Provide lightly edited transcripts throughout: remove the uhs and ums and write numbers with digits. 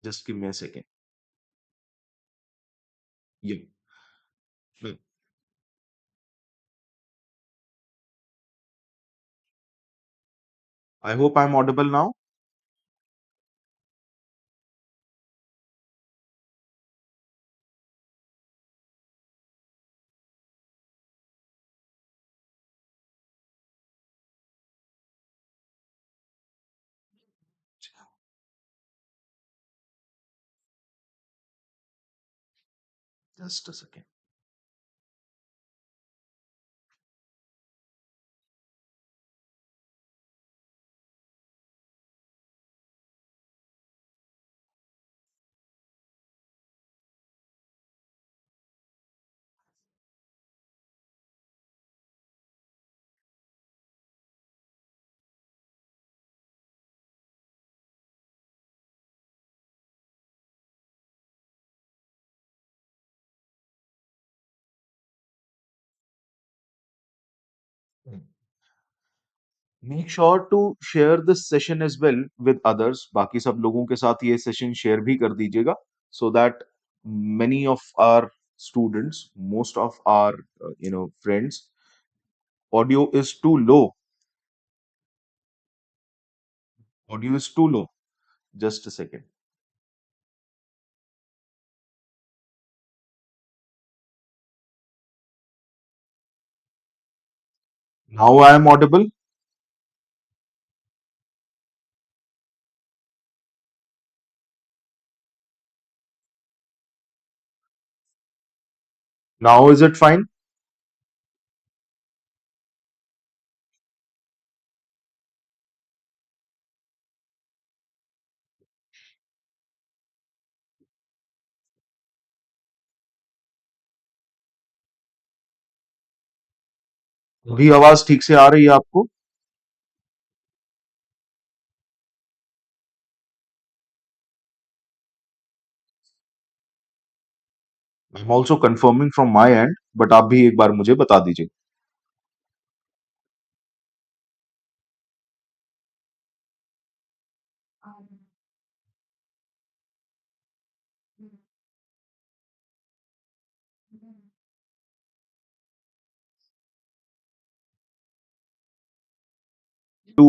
Just give me a second. Yeah. Hmm. I hope I'm audible now. Just a second. Hmm. Make sure to share this session as well with others. बाकी सब लोगों के साथ ये session share भी कर दीजिएगा so that many of our students, most of our friends, audio is too low. Audio is too low. Just a second. Now I am audible. Now is it fine? अभी आवाज ठीक से आ रही है आपको? I am also confirming from my end, but आप भी एक बार मुझे बता दीजिए. To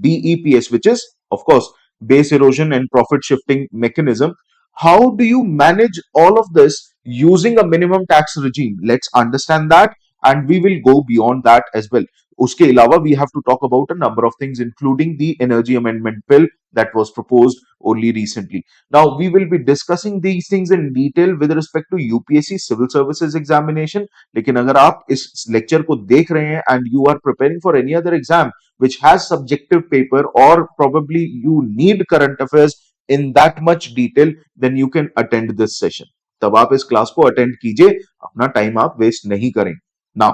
BEPS, which is, of course, base erosion and profit shifting mechanism. How do you manage all of this using a minimum tax regime? Let's understand that, and we will go beyond that as well. Uske alawa, we have to talk about a number of things, including the energy amendment bill that was proposed only recently. Now, we will be discussing these things in detail with respect to UPSC civil services examination. लेकिन अगर आप इस lecture को देख रहे हैं and you are preparing for any other exam which has subjective paper, or probably you need current affairs in that much detail, then you can attend this session. तब आप इस क्लास को अटेंड कीजिए, अपना टाइम आप waste नहीं करें. Now,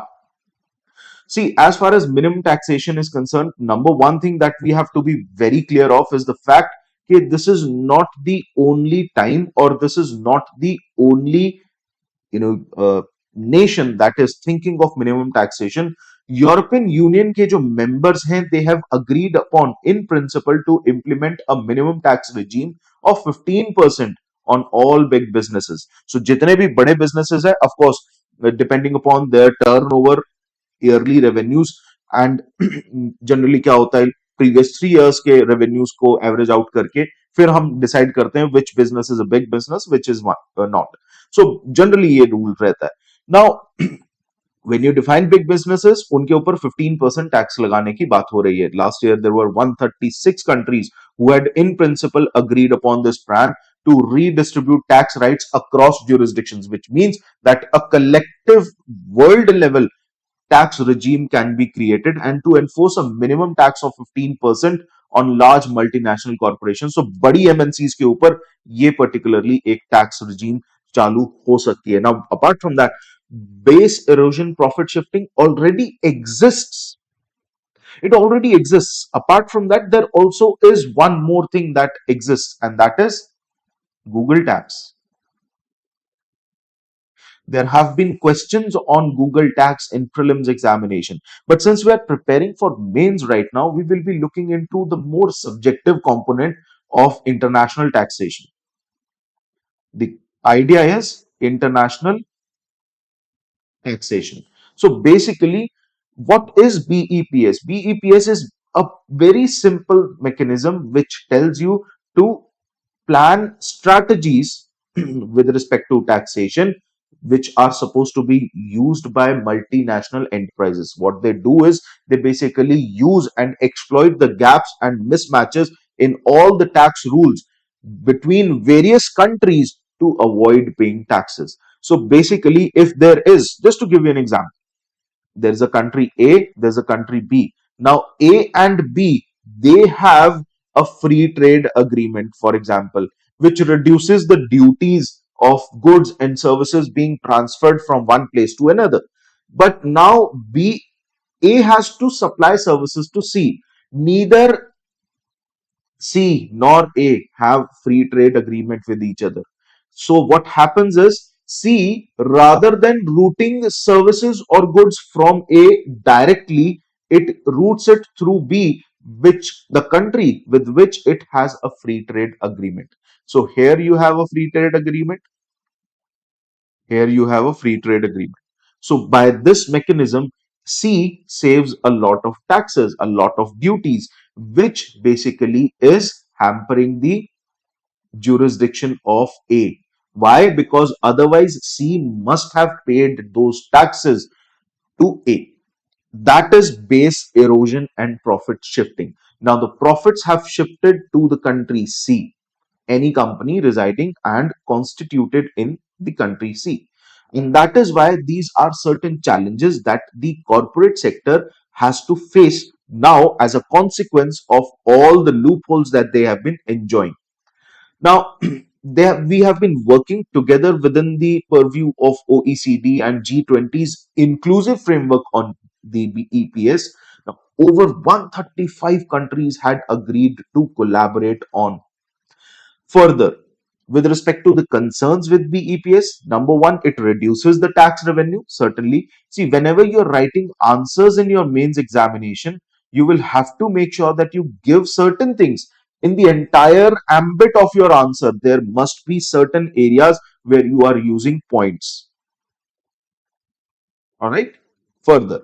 see, as far as minimum taxation is concerned, number one thing that we have to be very clear of is the fact that this is not the only time, or this is not the only nation that is thinking of minimum taxation. European Union के जो members हैं, they have agreed upon in principle to implement a minimum tax regime of 15% on all big businesses. So जितने भी बड़े businesses हैं, of course, depending upon their turnover, yearly revenues, and generally क्या होता है, previous 3 years के revenues को average out करके फिर हम decide करते हैं which business is a big business, which is not. So generally ये rule रहता है. Now, when you define big businesses, उनके ऊपर 15% tax लगाने की बात हो रही है. Last year there were 136 countries who had in principle agreed upon this plan to redistribute tax rights across jurisdictions, which means that a collective world level tax regime can be created, and to enforce a minimum tax of 15% on large multinational corporations. So बड़ी MNCs के ऊपर ये particularly एक tax regime चालू हो सकती है. Now, apart from that, base erosion profit shifting already exists. It already exists. Apart from that, there also is one more thing that exists, and that is Google tax. There have been questions on Google tax in prelims examination. But since we are preparing for mains right now, we will be looking into the more subjective component of international taxation. The idea is international taxation. So basically, what is BEPS? BEPS is a very simple mechanism which tells you to plan strategies with respect to taxation, which are supposed to be used by multinational enterprises. What they do is they basically use and exploit the gaps and mismatches in all the tax rules between various countries to avoid paying taxes. So basically, if there is, just to give you an example, there is a country A, there's a country B. Now, A and B, they have a free trade agreement, for example, which reduces the duties of goods and services being transferred from one place to another. But now A has to supply services to C. Neither C nor A have free trade agreement with each other. So what happens is C, rather than routing services or goods from A directly, it routes it through B, which the country with which it has a free trade agreement. So here you have a free trade agreement. Here you have a free trade agreement. So by this mechanism, C saves a lot of taxes, a lot of duties, which basically is hampering the jurisdiction of A. Why? Because otherwise C must have paid those taxes to A. That is base erosion and profit shifting. Now the profits have shifted to the country C, any company residing and constituted in the country C. And that is why these are certain challenges that the corporate sector has to face now as a consequence of all the loopholes that they have been enjoying. Now, we have been working together within the purview of OECD and G20's inclusive framework on the EPS. Now, over 135 countries had agreed to collaborate on. Further, with respect to the concerns with BEPS, number one, it reduces the tax revenue. Certainly, see, whenever you're writing answers in your mains examination, you will have to make sure that you give certain things in the entire ambit of your answer. There must be certain areas where you are using points. All right. Further,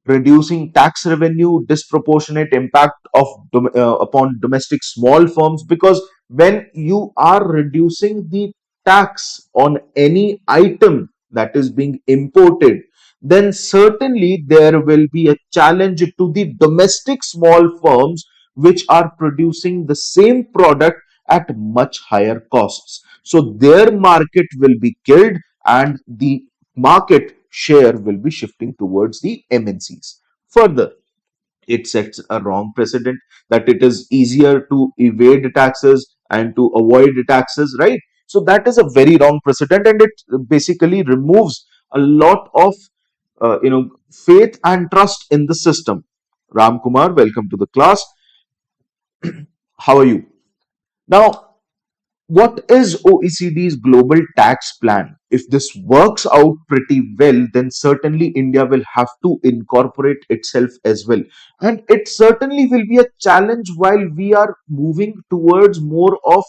reducing tax revenue, disproportionate impact of upon domestic small firms, because when you are reducing the tax on any item that is being imported, then certainly there will be a challenge to the domestic small firms which are producing the same product at much higher costs. So their market will be killed and the market share will be shifting towards the MNCs. Further, it sets a wrong precedent that it is easier to evade taxes and to avoid taxes, right? So that is a very wrong precedent, and it basically removes a lot of faith and trust in the system. Ram Kumar, welcome to the class. How are you? Now, what is OECD's global tax plan? If this works out pretty well, then certainly India will have to incorporate itself as well. And it certainly will be a challenge while we are moving towards more of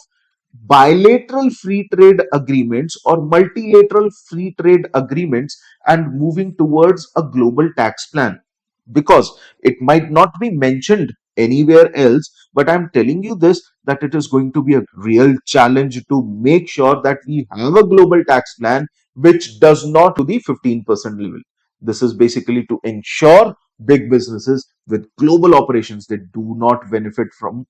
bilateral free trade agreements or multilateral free trade agreements and moving towards a global tax plan, because it might not be mentioned anywhere else, but I'm telling you this, that it is going to be a real challenge to make sure that we have a global tax plan which does not to the 15% level. This is basically to ensure big businesses with global operations, they do not benefit from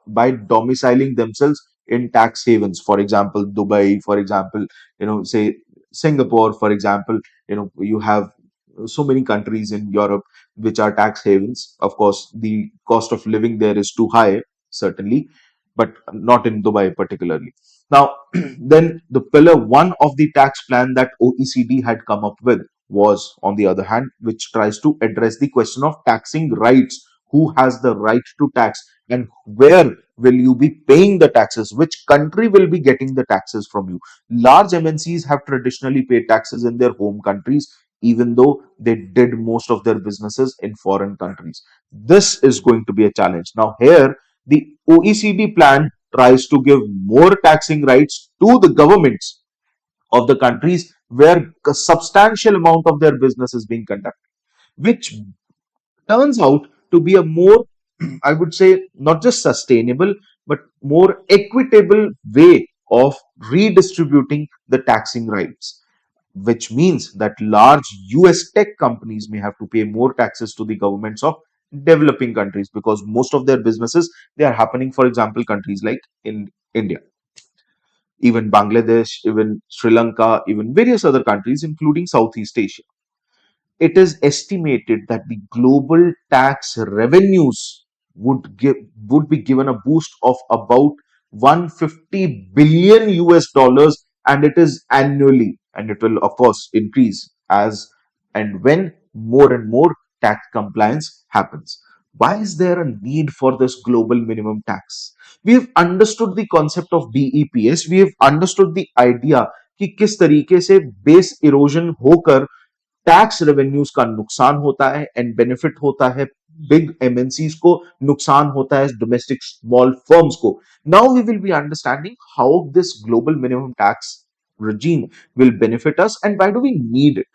by domiciling themselves in tax havens, for example Dubai, for example, say Singapore, for example. You have so many countries in Europe which are tax havens. Of course, the cost of living there is too high, certainly, but not in Dubai particularly. Now, then the pillar one of the tax plan that OECD had come up with was, on the other hand, which tries to address the question of taxing rights. Who has the right to tax, and where will you be paying the taxes? Which country will be getting the taxes from you? Large MNCs have traditionally paid taxes in their home countries, even though they did most of their businesses in foreign countries. This is going to be a challenge. Now, here, the OECD plan tries to give more taxing rights to the governments of the countries where a substantial amount of their business is being conducted, which turns out to be a more, I would say, not just sustainable, but more equitable way of redistributing the taxing rights, which means that large US tech companies may have to pay more taxes to the governments of developing countries because most of their businesses they are happening, for example, countries like in India, even Bangladesh, even Sri Lanka, even various other countries, including Southeast Asia. It is estimated that the global tax revenues would be given a boost of about 150 billion US dollars, and it is annually, and it will of course increase as and when more and more tax compliance happens. Why is there a need for this global minimum tax? We have understood the concept of BEPS. We have understood the idea कि किस तरीके से base erosion होकर tax revenues का नुकसान होता है and benefit होता है बिग एमएनसीज को, नुकसान होता है डोमेस्टिक स्मॉल फर्म्स को. Now we will be understanding how this global minimum tax regime will benefit us and why do we need it.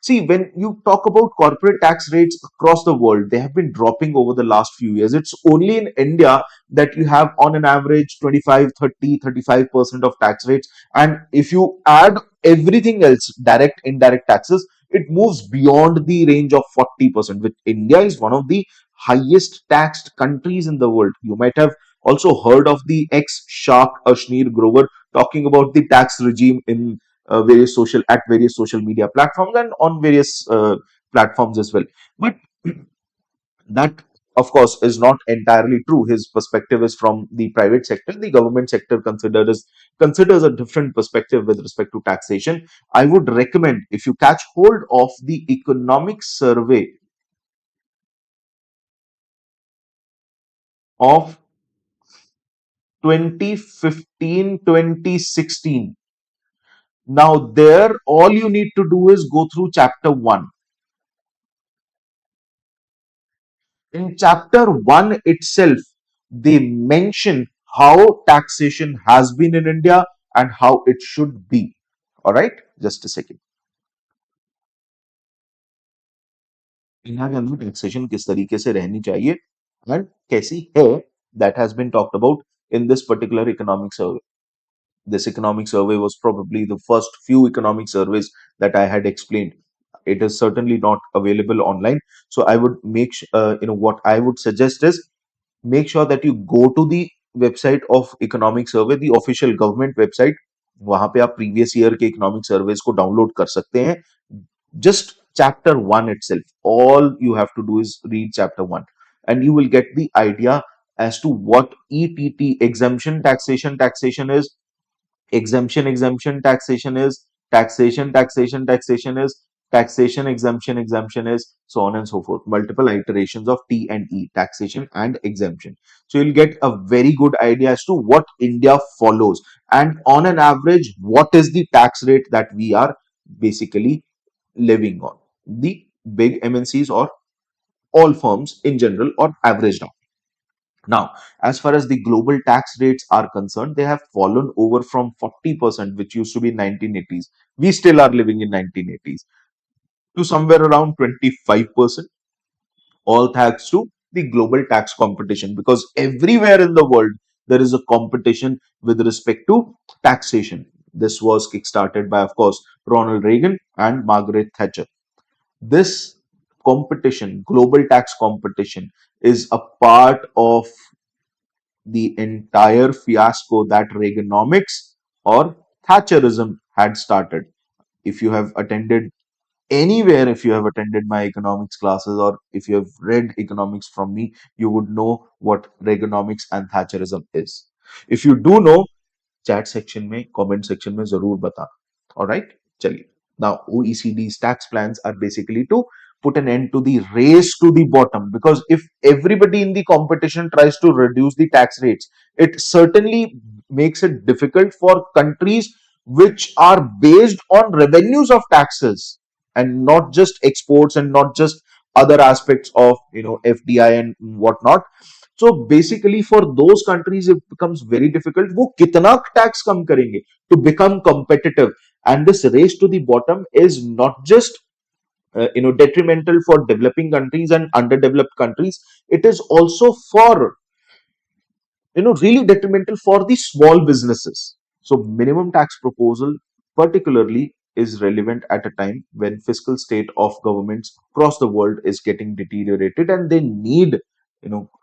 See, when you talk about corporate tax rates across the world, they have been dropping over the last few years. It's only in India that you have on an average 25, 30, 35% of tax rates. And if you add everything else, direct, indirect taxes, it moves beyond the range of 40%, which India is one of the highest taxed countries in the world. You might have also heard of the ex-shark Ashneer Grover talking about the tax regime in various social media platforms and on various platforms as well. But that, of course, is not entirely true. His perspective is from the private sector. The government sector considers a different perspective with respect to taxation. I would recommend if you catch hold of the economic survey of 2015-2016. Now there, all you need to do is go through chapter 1. In chapter 1 itself, they mention how taxation has been in India and how it should be. All right, just a second. India के अंदर taxation किस तरीके से रहनी चाहिए and कैसी है, that has been talked about in this particular economic survey. This economic survey was probably the first few economic surveys that I had explained. It is certainly not available online. So I would make what I would suggest is make sure that you go to the website of economic survey, the official government website. वहां पे आप previous year के economic surveys को download कर सकते हैं. Just chapter 1 itself, all you have to do is read chapter 1 and you will get the idea as to what ETT, taxation is, exemption taxation is, taxation is, taxation exemption is, so on and so forth. Multiple iterations of T and E, taxation and exemption. So you'll get a very good idea as to what India follows and on an average what is the tax rate that we are basically living on. The big MNCs or all firms in general or averaged out. Now, as far as the global tax rates are concerned, they have fallen over from 40%, which used to be 1980s. We still are living in 1980s, to somewhere around 25%, all thanks to the global tax competition, because everywhere in the world there is a competition with respect to taxation. This was kickstarted by, of course, Ronald Reagan and Margaret Thatcher. This competition, global tax competition, is a part of the entire fiasco that Reaganomics or Thatcherism had started. If you have attended anywhere, if you have attended my economics classes or if you have read economics from me, you would know what Reaganomics and Thatcherism is. If you do know, chat section में, comment section में जरूर बता. All right, चलिए. Now, OECD's tax plans are basically to put an end to the race to the bottom, because if everybody in the competition tries to reduce the tax rates, it certainly makes it difficult for countries which are based on revenues of taxes and not just exports and not just other aspects of FDI and whatnot. So basically for those countries it becomes very difficult. वो कितना tax कम करेंगे to become competitive? And this race to the bottom is not just detrimental for developing countries and underdeveloped countries. It is also for really detrimental for the small businesses. So minimum tax proposal particularly is relevant at a time when fiscal state of governments across the world is getting deteriorated, and they need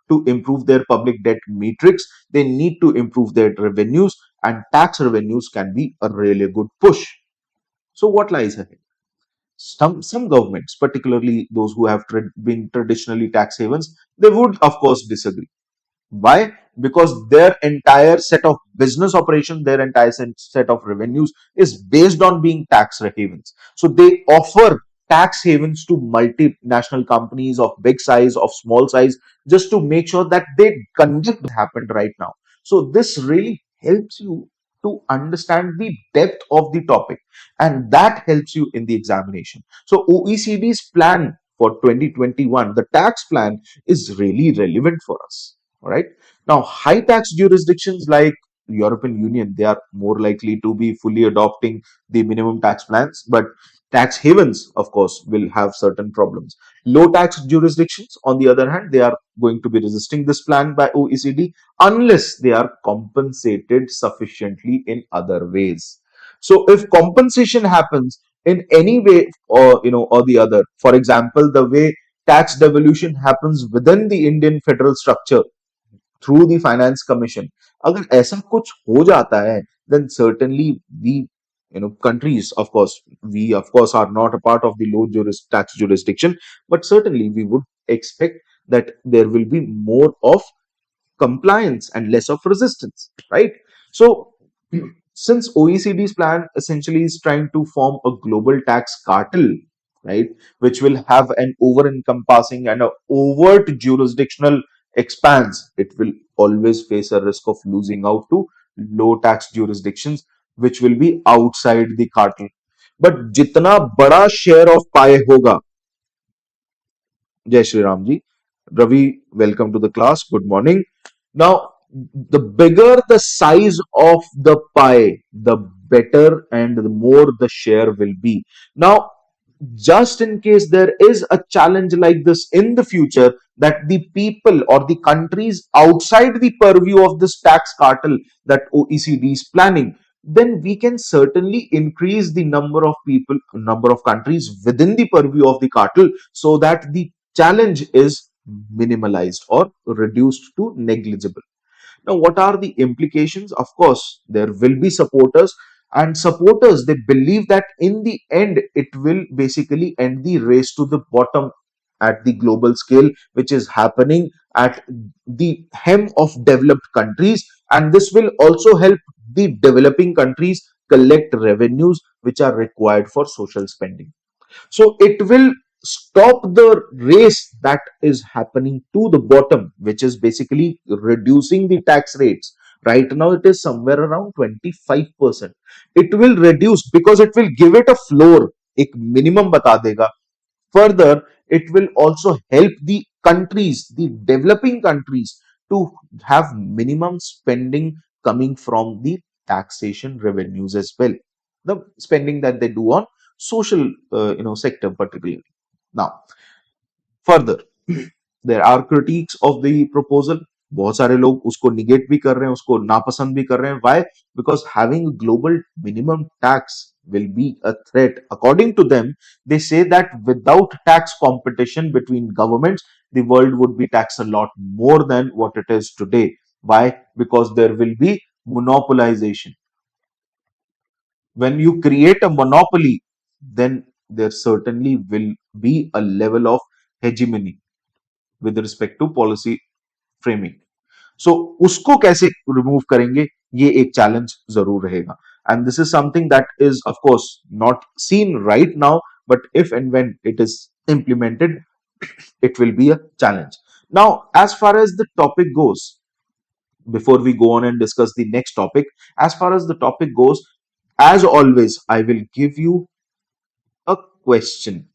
to improve their public debt matrix. They need to improve their revenues, and tax revenues can be a really good push. So what lies ahead? Some governments, particularly those who have been traditionally tax havens, they would of course disagree. Why? Because their entire set of business operations, their entire set of revenues is based on being tax havens. So they offer tax havens to multinational companies of big size, of small size, just to make sure that they conduct happened right now. So this really helps you to understand the depth of the topic, and that helps you in the examination. So OECD's plan for 2021, the tax plan, is really relevant for us. All right. Now, high tax jurisdictions like European Union, they are more likely to be fully adopting the minimum tax plans, but tax havens, of course, will have certain problems. Low tax jurisdictions, on the other hand, they are going to be resisting this plan by OECD unless they are compensated sufficiently in other ways. So, if compensation happens in any way or the other, for example, the way tax devolution happens within the Indian federal structure through the finance commission, अगर ऐसा कुछ हो जाता है, then certainly we countries, of course are not a part of the low tax jurisdiction, but certainly we would expect that there will be more of compliance and less of resistance, right? So, since OECD's plan essentially is trying to form a global tax cartel, right, which will have an over encompassing and a overt jurisdictional expanse, it will always face a risk of losing out to low tax jurisdictions, which will be outside the cartel. But जितना बड़ा share of pie होगा, Jai Shri Ram ji. Ravi, welcome to the class. Good morning. Now, the bigger the size of the pie, the better and the more the share will be. Now, just in case there is a challenge like this in the future, that the people or the countries outside the purview of this tax cartel that OECD is planning, then we can certainly increase the number of people, number of countries within the purview of the cartel, so that the challenge is minimalized or reduced to negligible. Now, what are the implications? Of course, there will be supporters, and supporters, they believe that in the end, it will basically end the race to the bottom at the global scale, which is happening at the hem of developed countries, and this will also help the developing countries collect revenues which are required for social spending. So it will stop the race that is happening to the bottom, which is basically reducing the tax rates. Right now, it is somewhere around 25%. It will reduce because it will give it a floor, एक minimum बता देगा. Further, it will also help the countries, the developing countries, to have minimum spending coming from the taxation revenues as well. The spending that they do on social, sector particularly. Now, further, there are critiques of the proposal. बहुत सारे लोग उसको negate भी कर रहे हैं, उसको नापसंद भी कर रहे हैं. Why? Because having a global minimum tax will be a threat. According to them, they say that without tax competition between governments, the world would be taxed a lot more than what it is today. Why? Because there will be monopolization. When you create a monopoly, then there certainly will be a level of hegemony with respect to policy framing. So उसको कैसे remove करेंगे, ये एक challenge जरूर रहेगा. And this is something that is of course not seen right now, but if and when it is implemented, it will be a challenge. Now, as far as the topic goes, before we go on and discuss the next topic, as far as the topic goes, as always, I will give you a question.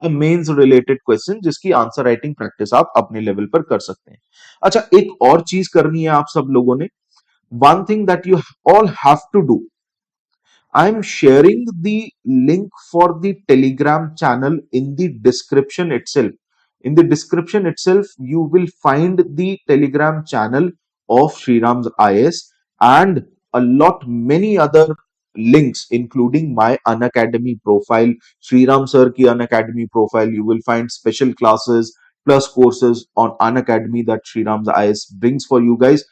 Mains related question जिसकी answer writing practice आप अपने level पर कर सकते हैं। अच्छा, एक और चीज करनी है आप सब लोगों ने। One thing that you all have to do, I am sharing the link for the Telegram channel in the description itself. In the description itself, you will find the Telegram channel of Shriram's IAS and a lot many other links, including my Unacademy profile, Shriram Sir ki Unacademy profile. You will find special classes plus courses on Unacademy that Shriram's IAS brings for you guys.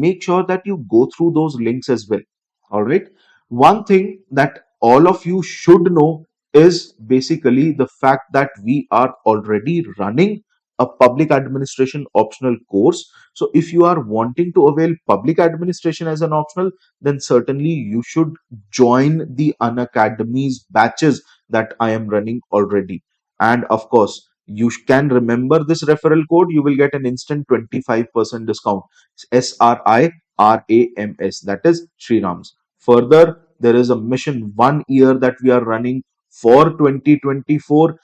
Make sure that you go through those links as well. All right. One thing that all of you should know is basically the fact that we are already running a public administration optional course. So, if you are wanting to avail public administration as an optional, then certainly you should join the Unacademy's batches that I am running already. And of course, you can remember this referral code, you will get an instant 25% discount. SRIRAMS, that is Sriram's. Further, there is a mission 1 year that we are running for 2024.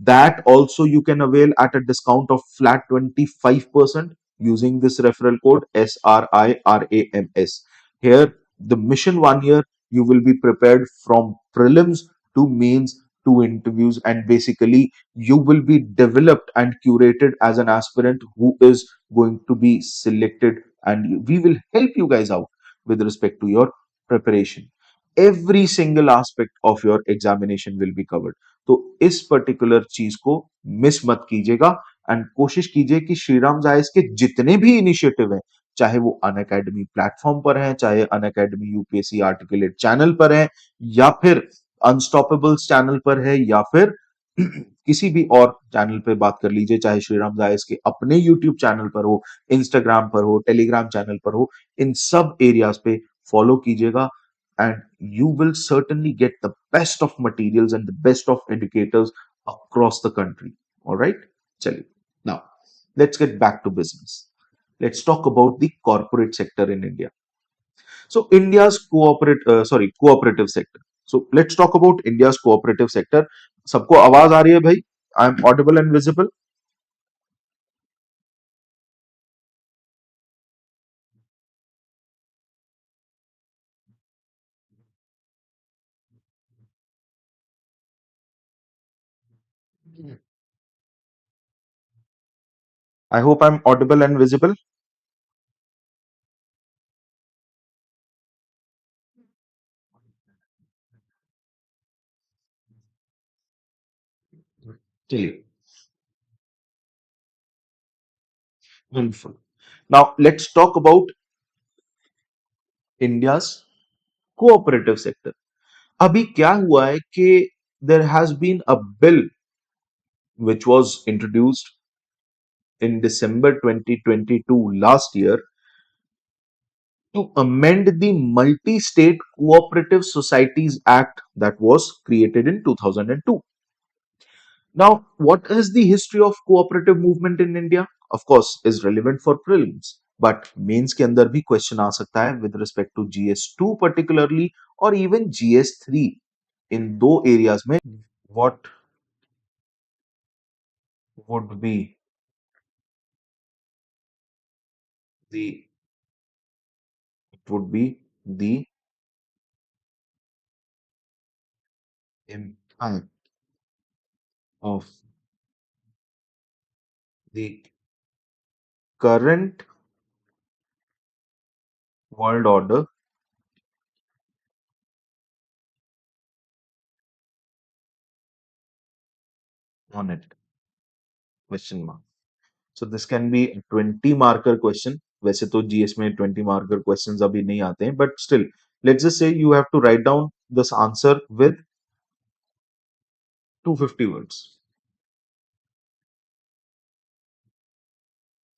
That also you can avail at a discount of flat 25% using this referral code SRIRAMS. Here, the mission 1 year, you will be prepared from prelims to mains to interviews, and basically you will be developed and curated as an aspirant who is going to be selected, and we will help you guys out with respect to your preparation. Every single aspect of your examination will be covered. तो इस particular चीज को miss मत कीजिएगा, and कोशिश कीजिए कि श्रीराम जायस के जितने भी इनिशिएटिव हैं, चाहे वो अनअकैडमी प्लेटफॉर्म पर हैं, चाहे अनअकैडमी यूपीएससी आर्टिकुलेट चैनल पर हैं, या फिर अनस्टॉपेबल्स चैनल पर है, या फिर किसी भी और चैनल पे बात कर लीजिए, चाहे श्रीराम जायस के अपने यूट्यूब चैनल पर हो, इंस्टाग्राम पर हो, टेलीग्राम चैनल पर हो, इन सब एरियाज पे फॉलो कीजिएगा, and you will certainly get the best of materials and the best of educators across the country. All right, chaliye. Now let's get back to business. Let's talk about the corporate sector in India. So India's cooperative sector. So let's talk about India's cooperative sector. सबको आवाज आ रही है भाई? I am audible and visible. I hope I'm audible and visible. चलिए, wonderful. Now let's talk about India's cooperative sector. अभी क्या हुआ है कि there has been a bill which was introduced in December 2022 last year to amend the Multi-State Cooperative Societies Act that was created in 2002. Now, what is the history of cooperative movement in India? Of course, is relevant for prelims, but mains के अंदर भी question आ सकता है with respect to GS2 particularly, or even GS3. In दो areas में what would be the it would be the impact of the current world order on it? Question mark. So this can be a 20 marker question. वैसे तो GS में 20 marker questions अभी नहीं आते हैं, but still let's just say you have to write down this answer with 250 words.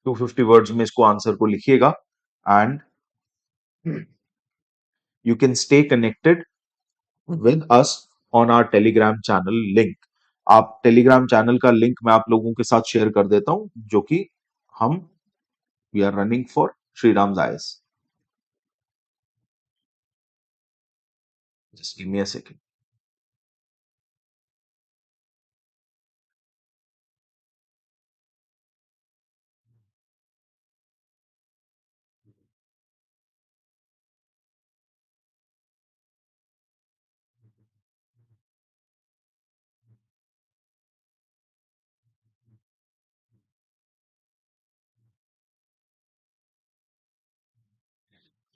250 words में इसको answer को लिखिएगा, and you can stay connected with us on our Telegram channel link. आप टेलीग्राम चैनल का लिंक मैं आप लोगों के साथ शेयर कर देता हूं, जो कि हम we are running for Shriram जायस. Just give me a second.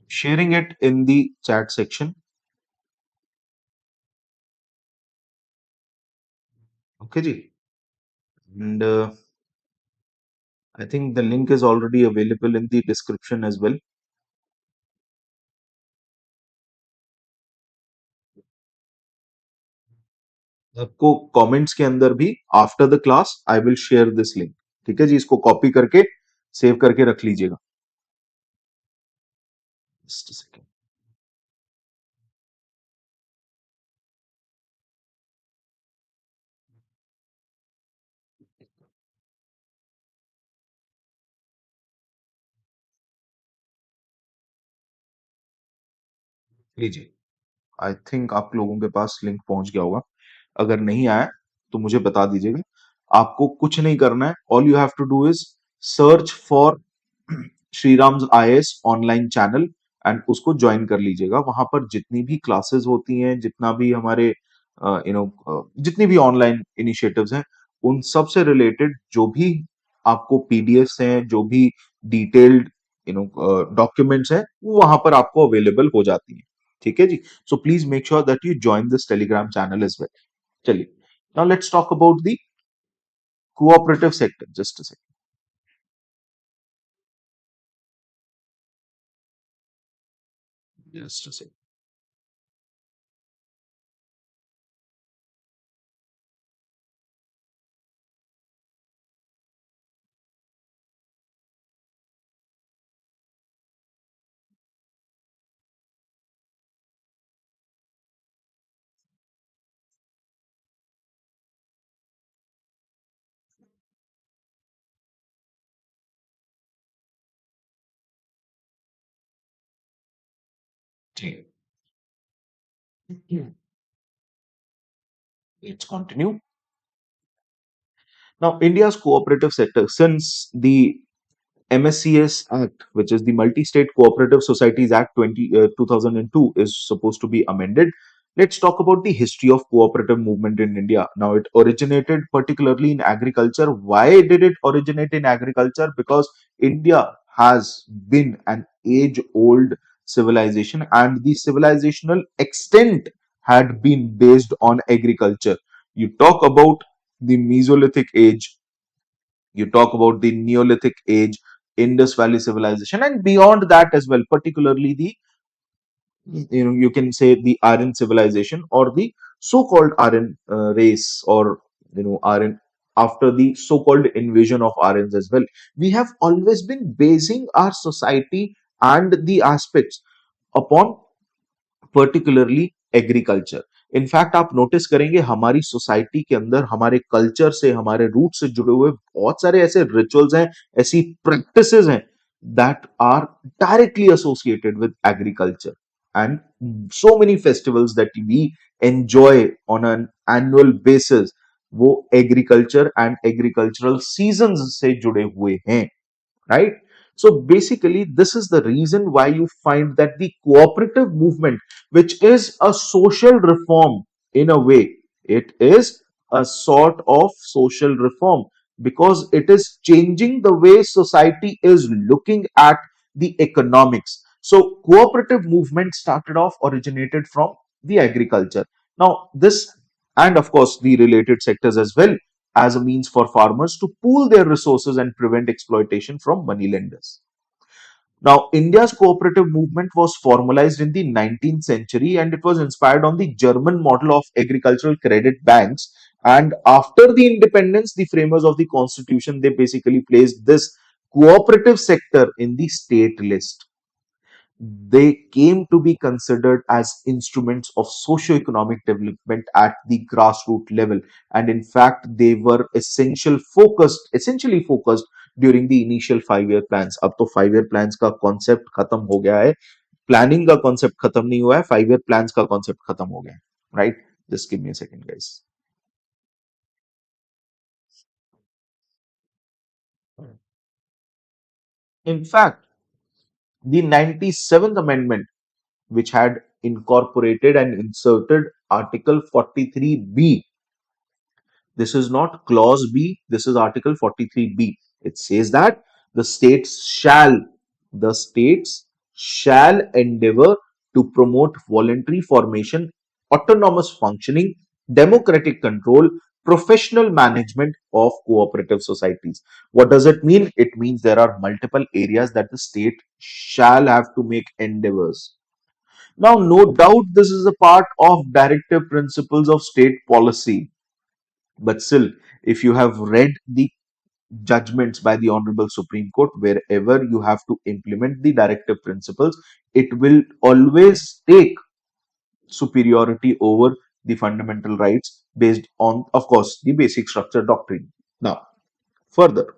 sharing it in the chat section. Okay ji. And I think the link is already available in the description as well. आपको comments के अंदर भी after the class I will share this link. ठीक है जी, इसको copy करके save करके रख लीजिएगा. Just a second. लीजिए. आई थिंक आप लोगों के पास लिंक पहुंच गया होगा. अगर नहीं आया तो मुझे बता दीजिएगा. आपको कुछ नहीं करना है. All you have to do is search for Sriram's IAS online channel and उसको ज्वाइन कर लीजिएगा. वहां पर जितनी भी क्लासेस होती हैं, जितना भी हमारे जितनी भी ऑनलाइन इनिशिएटिव्स हैं, उन सब से रिलेटेड जो भी आपको पीडीएफ्स हैं, जो भी डिटेल्ड डॉक्यूमेंट्स हैं, वो वहां पर आपको अवेलेबल हो जाती हैं. ठीक है जी. So please make sure that you join this Telegram channel as well. चलिए, now let's talk about the cooperative sector. Just a second. Just a second. ठीक. Let's continue. Now, India's cooperative sector, since the MSCS Act, which is the Multi-State Cooperative Societies Act 2002, is supposed to be amended. Let's talk about the history of cooperative movement in India. Now, it originated particularly in agriculture. Why did it originate in agriculture? Because India has been an age-old civilization, and the civilizational extent had been based on agriculture. You talk about the Mesolithic age, you talk about the Neolithic age, Indus Valley civilization, and beyond that as well, particularly the, you can say the Aryan civilization or the so-called Aryan race, or Aryan, after the so-called invasion of Aryans as well. We have always been basing our society and the aspects upon particularly agriculture. In fact आप notice करेंगे हमारी society के अंदर हमारे culture से, हमारे root से जुड़े हुए बहुत सारे ऐसे रिचुअल्स हैं, ऐसी प्रैक्टिसेस हैं that are directly associated with agriculture, and so many festivals that we enjoy on an annual basis, वो एग्रीकल्चर एंड एग्रीकल्चरल सीजन्स से जुड़े हुए हैं. Right? So basically, this is the reason why you find that the cooperative movement, which is a social reform in a way, it is a sort of social reform because it is changing the way society is looking at the economics. So cooperative movement started off, originated from the agriculture. Now this, and of course the related sectors as well, as a means for farmers to pool their resources and prevent exploitation from moneylenders. Now, India's cooperative movement was formalized in the 19th century, and it was inspired on the German model of agricultural credit banks. And after the independence, the framers of the constitution, they basically placed this cooperative sector in the state list. They came to be considered as instruments of socio-economic development at the grassroots level, and in fact they were essentially focused during the initial 5 year plans. अब तो 5 year plans का concept खत्म हो गया है, planning का concept खत्म नहीं हुआ है, 5 year plans का concept खत्म हो गया है. Right? Just give me a second, guys. In fact, the 97th amendment, which had incorporated and inserted Article 43B. This is not Clause B, this is Article 43B. It says that the states shall endeavor to promote voluntary formation, autonomous functioning, democratic control, professional management of cooperative societies. What does it mean? It means there are multiple areas that the state shall have to make endeavors. Now, no doubt this is a part of directive principles of state policy, but still, if you have read the judgments by the Honorable Supreme Court, wherever you have to implement the directive principles, it will always take superiority over the fundamental rights based on, of course, the basic structure doctrine. Now, further,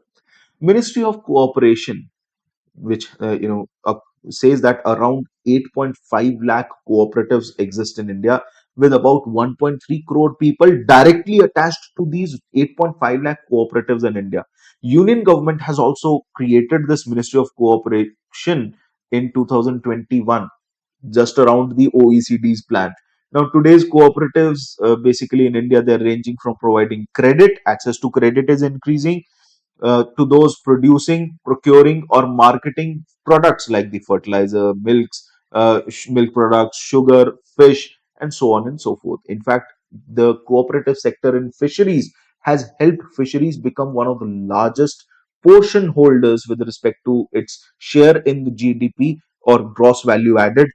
Ministry of Cooperation, which says that around 8.5 lakh cooperatives exist in India, with about 1.3 crore people directly attached to these 8.5 lakh cooperatives in India. Union government has also created this Ministry of Cooperation in 2021, just around the OECD's plan. Now, today's cooperatives, basically in India, they're ranging from providing credit, access to credit is increasing, to those producing, procuring, or marketing products like the fertilizer, milks, milk products, sugar, fish, and so on and so forth. In fact, the cooperative sector in fisheries has helped fisheries become one of the largest portion holders with respect to its share in the GDP or gross value added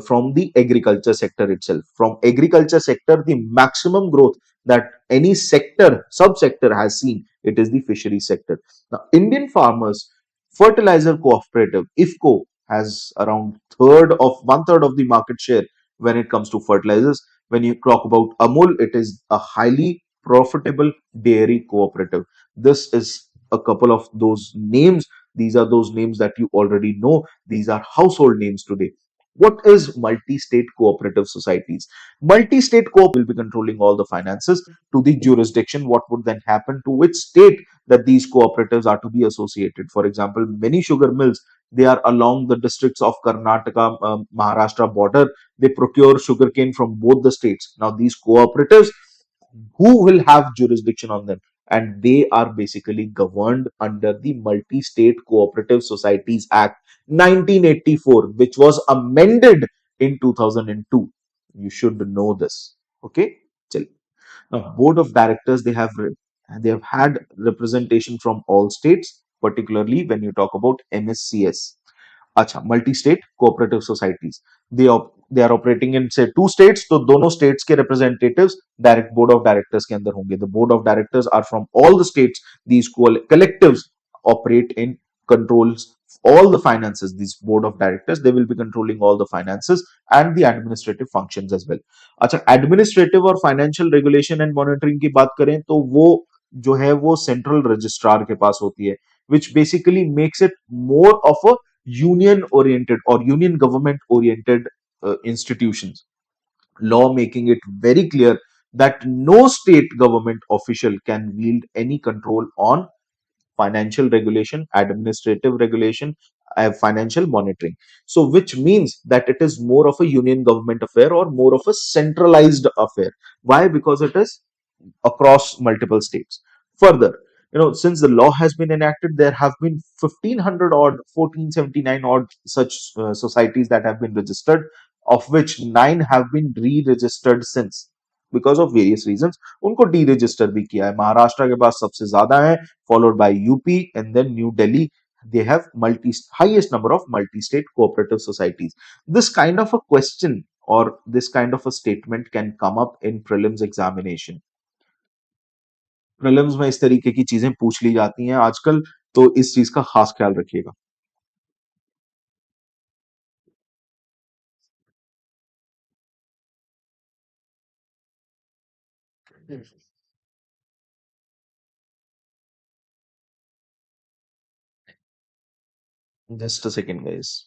from the agriculture sector itself. From agriculture sector, the maximum growth that any sector, subsector has seen, it is the fishery sector. Now, Indian farmers fertilizer cooperative IFCO has around one third of the market share when it comes to fertilizers. When you talk about Amul, it is a highly profitable dairy cooperative. This is a couple of those names. These are those names that you already know. These are household names today. What is multi-state cooperative societies? Multi-state cooperative will be controlling all the finances to the jurisdiction. What would then happen, to which state that these cooperatives are to be associated? For example, many sugar mills, they are along the districts of Karnataka, Maharashtra border. They procure sugarcane from both the states. Now, these cooperatives, who will have jurisdiction on them? And they are basically governed under the Multi-State Cooperative Societies Act 1984, which was amended in 2002. You should know this. Okay. Chal. Now, board of directors, they have had representation from all states, particularly when you talk about MSCS. अच्छा, multi state cooperative societies, they are operating in से two states, तो दोनों states के representatives direct board of directors के अंदर होंगे. The board of directors are from all the states. These collectives operate in controls all the finances. These board of directors, they will be controlling all the finances and the administrative functions as well. अच्छा, administrative और financial regulation and monitoring की बात करें तो वो जो है वो सेंट्रल रजिस्ट्रार के पास होती है, which basically makes it more of a union oriented or union government oriented institutions. Law making it very clear that no state government official can wield any control on financial regulation, administrative regulation, financial monitoring. So, which means that it is more of a union government affair or more of a centralized affair. Why? Because it is across multiple states. Further, since the law has been enacted, there have been 1500 odd, 1479 odd such societies that have been registered, of which 9 have been re-registered since, because of various reasons. उनको deregister भी किया है. महाराष्ट्र के पास सबसे ज्यादा है, followed by UP and then New Delhi. They have highest number of multi-state cooperative societies. This kind of a question or this kind of a statement can come up in prelims examination. Prelims में इस तरीके की चीजें पूछ ली जाती हैं आजकल, तो इस चीज का खास ख्याल रखिएगा. Just a second, guys.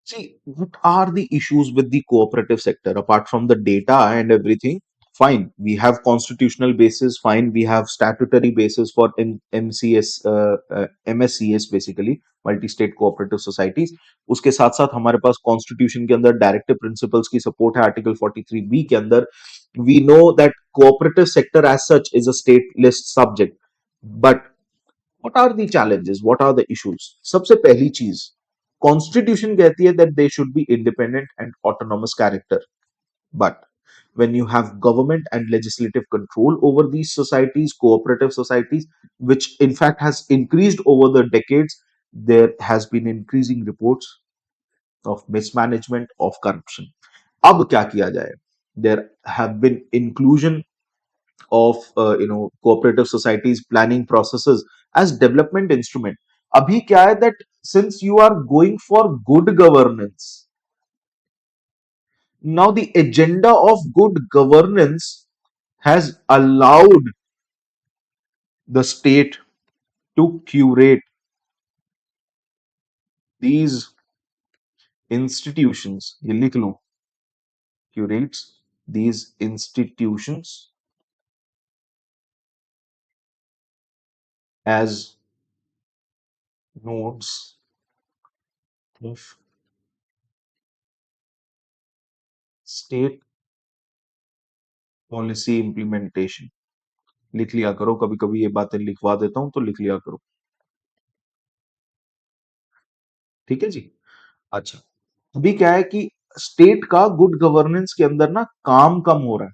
See, what are the issues with the cooperative sector apart from the data and everything? Fine, we have constitutional basis, fine, we have statutory basis for MCS, MSCS, basically multi state cooperative societies. उसके साथ साथ हमारे पास constitution के अंदर directive principles की support है article 43B के अंदर। We know that cooperative sector as such is a state list subject, but what are the challenges, what are the issues? सबसे पहली चीज, कॉन्स्टिट्यूशन कहती है that they should be independent and autonomous character, but when you have government and legislative control over these societies, cooperative societies, which in fact has increased over the decades, there has been increasing reports of mismanagement, of corruption. अब क्या किया जाए? There have been inclusion of cooperative societies planning processes as development instrument. अभी क्या है that since you are going for good governance, now the agenda of good governance has allowed the state to curate these institutions. ये लिख लो, curates these institutions as nodes of state policy implementation. लिख लिया करो, कभी कभी ये बातें लिखवा देता हूं तो लिख लिया करो, ठीक है जी। अच्छा, अभी क्या है कि स्टेट का गुड गवर्नेंस के अंदर ना काम कम हो रहा है।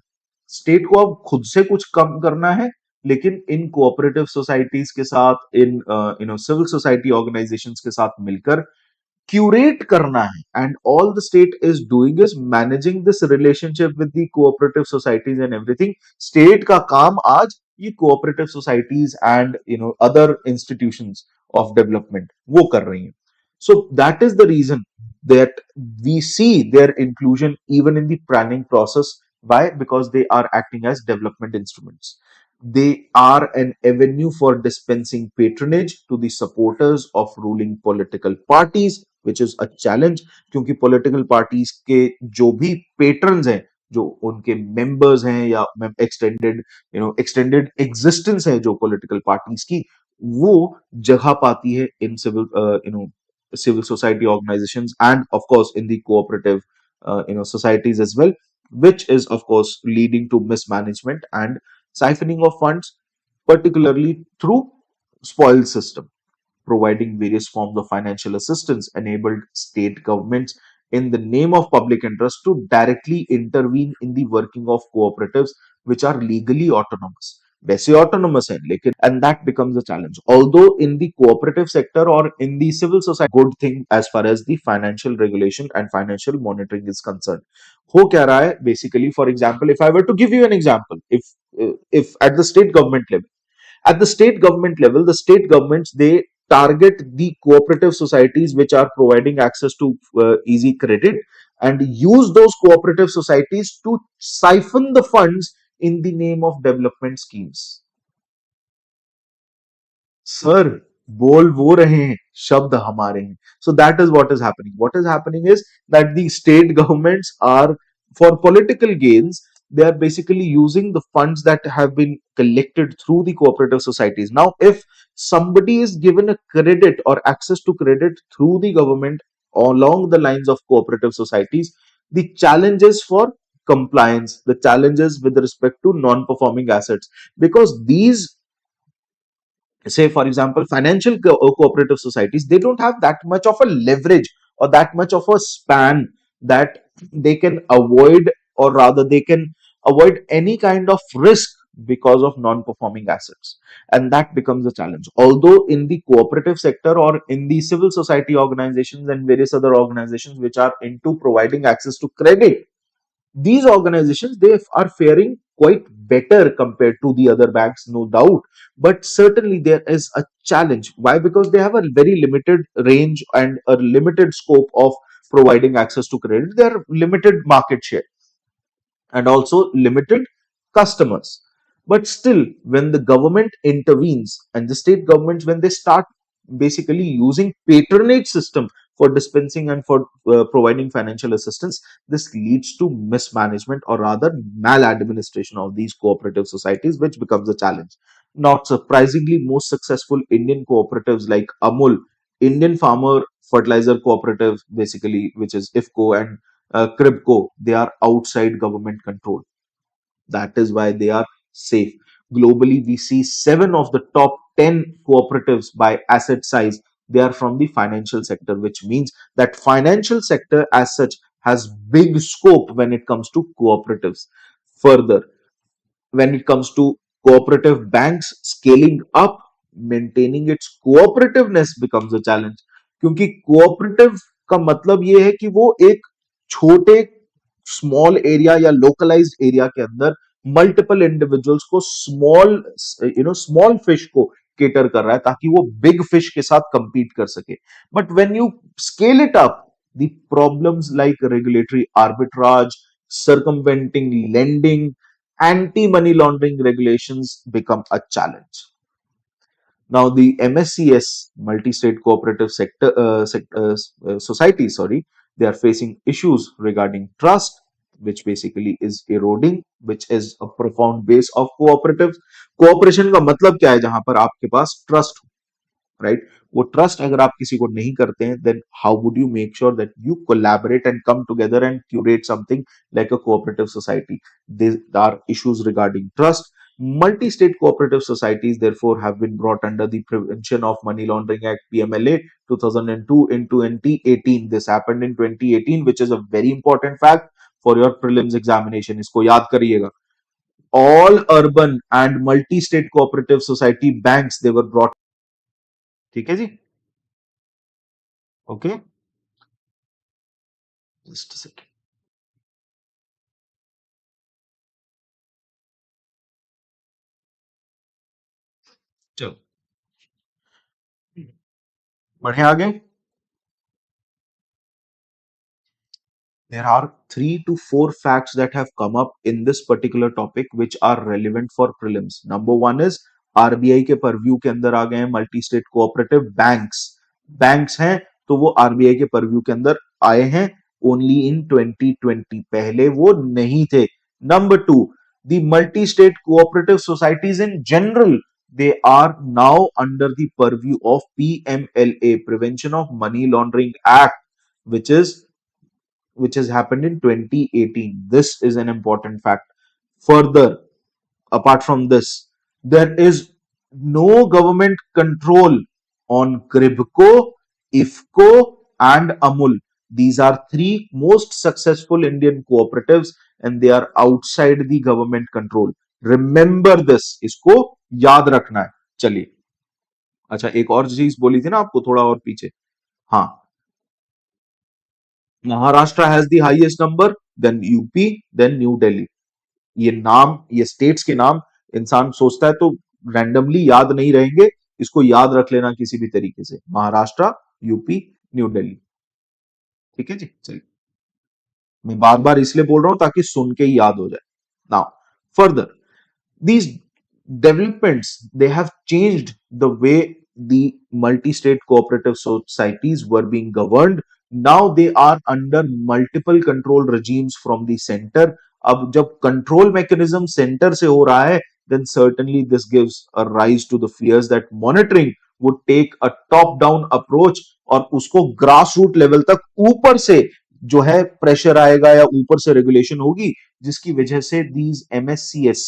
स्टेट को अब खुद से कुछ कम करना है, लेकिन इन कोऑपरेटिव सोसाइटीज के साथ, इन सिविल सोसाइटी ऑर्गेनाइजेशंस के साथ मिलकर curate करना है। And all the state is doing is managing this relationship with the cooperative societies and everything. State का काम आज ये cooperative societies and other institutions of development वो कर रही हैं। So that is the reason that we see their inclusion even in the planning process. Why? Because they are acting as development instruments. They are an avenue for dispensing patronage to the supporters of ruling political parties, which is a challenge, क्योंकि political parties के जो भी patrons हैं, जो उनके members हैं या extended extended existence है जो political parties की, वो जगह पाती है in civil society organizations, and of course in the cooperative societies as well, which is of course leading to mismanagement and siphoning of funds, particularly through spoil system. Providing various forms of financial assistance enabled state governments in the name of public interest to directly intervene in the working of cooperatives which are legally autonomous. वैसे autonomous है लेकिन, and that becomes a challenge. Although in the cooperative sector or in the civil society, good thing as far as the financial regulation and financial monitoring is concerned. हो क्या रहा है? Basically, for example, if I were to give you an example, if at the state government level, the state governments, they target the cooperative societies which are providing access to easy credit, and use those cooperative societies to siphon the funds in the name of development schemes. Sir, बोल वो रहे हैं, शब्द हमारे हैं। So that is what is happening. What is happening is that the state governments are, for political gains, they are basically using the funds that have been collected through the cooperative societies. Now, if somebody is given a credit or access to credit through the government along the lines of cooperative societies, the challenges for compliance, the challenges with respect to non-performing assets, because these, say for example, financial cooperative societies, they don't have that much of a leverage or that much of a span that they can avoid, or rather they can avoid any kind of risk because of non-performing assets, and that becomes a challenge. Although in the cooperative sector or in the civil society organizations and various other organizations which are into providing access to credit, these organizations, they are faring quite better compared to the other banks, no doubt, but certainly there is a challenge. Why? Because they have a very limited range and a limited scope of providing access to credit. They are limited market share and also limited customers. But still, when the government intervenes and the state governments, when they start basically using patronage system for dispensing and for providing financial assistance. This leads to mismanagement or rather maladministration of these cooperative societies, which becomes a challenge. Not surprisingly, most successful Indian cooperatives like Amul, Indian Farmer Fertilizer Cooperative, basically, which is IFCO, and CRIBCO, they are outside government control. That is why they are safe. Globally, we see 7 of the top 10 cooperatives by asset size. They are from the financial sector, which means that financial sector as such has big scope when it comes to cooperatives. Further, when it comes to cooperative banks scaling up, maintaining its cooperativeness becomes a challenge. क्योंकि cooperative का मतलब ये है कि वो एक छोटे small area या लोकलाइज्ड एरिया के अंदर मल्टीपल इंडिविजुअल्स को स्मॉल फिश को केटर कर रहा है ताकि वो बिग फिश के साथ compete कर सके. But when you scale it up, the problems like regulatory arbitrage, circumventing lending, anti-money laundering regulations become a challenge. Now, the MSCS, multi-state cooperative society, sorry, they are facing issues regarding trust, which basically is eroding, which is a profound base of cooperatives. Cooperation का मतलब क्या है जहां पर आपके पास trust, right? वो trust अगर आप किसी को नहीं करते हैं, then how would you make sure that you collaborate and come together and curate something like a cooperative society? There are issues regarding trust. Multi-state cooperative societies therefore have been brought under the Prevention of Money Laundering Act PMLA 2002 in 2018. This happened in 2018, which is a very important fact for your prelims examination. इसको याद करिएगा. All urban and multi-state cooperative society banks, they were brought. ठीक है जी. Okay, just second. चलो बढ़े आगे. There are 3 to 4 facts that have come up in this particular topic which are relevant for prelims. Number one is RBI के purview के अंदर आ गए हैं multi state cooperative banks. Banks हैं तो वो आरबीआई के परव्यू के अंदर आए हैं ओनली इन 2020. पहले वो नहीं थे. Number two, the multi-state cooperative societies in general, they are now under the purview of PMLA, Prevention of Money Laundering Act, which is which has happened in 2018. This is an important fact. Further, apart from this, there is no government control on CRIBCO, IFCO, and AMUL. These are 3 most successful Indian cooperatives and they are outside the government control. Remember this. इसको याद रखना है. चलिए, अच्छा एक और चीज बोली थी ना आपको थोड़ा और पीछे. हाँ, Maharashtra has the highest number, then UP, then New Delhi. ये नाम, ये स्टेट्स के नाम इंसान सोचता है तो रैंडमली याद नहीं रहेंगे. इसको याद रख लेना किसी भी तरीके से. Maharashtra, UP, new Delhi. ठीक है जी. चलिए, मैं बार बार इसलिए बोल रहा हूं ताकि सुन के ही याद हो जाए. Now further, these developments, they have changed the way the multi-state cooperative societies were being governed. Now they are under multiple control regimes from the center. अब जब control mechanism center से हो रहा है, then certainly this gives a rise to the fears that monitoring would take a top down approach और उसको grassroots level तक ऊपर से जो है प्रेशर आएगा या ऊपर से रेगुलेशन होगी, जिसकी वजह से these MSCS,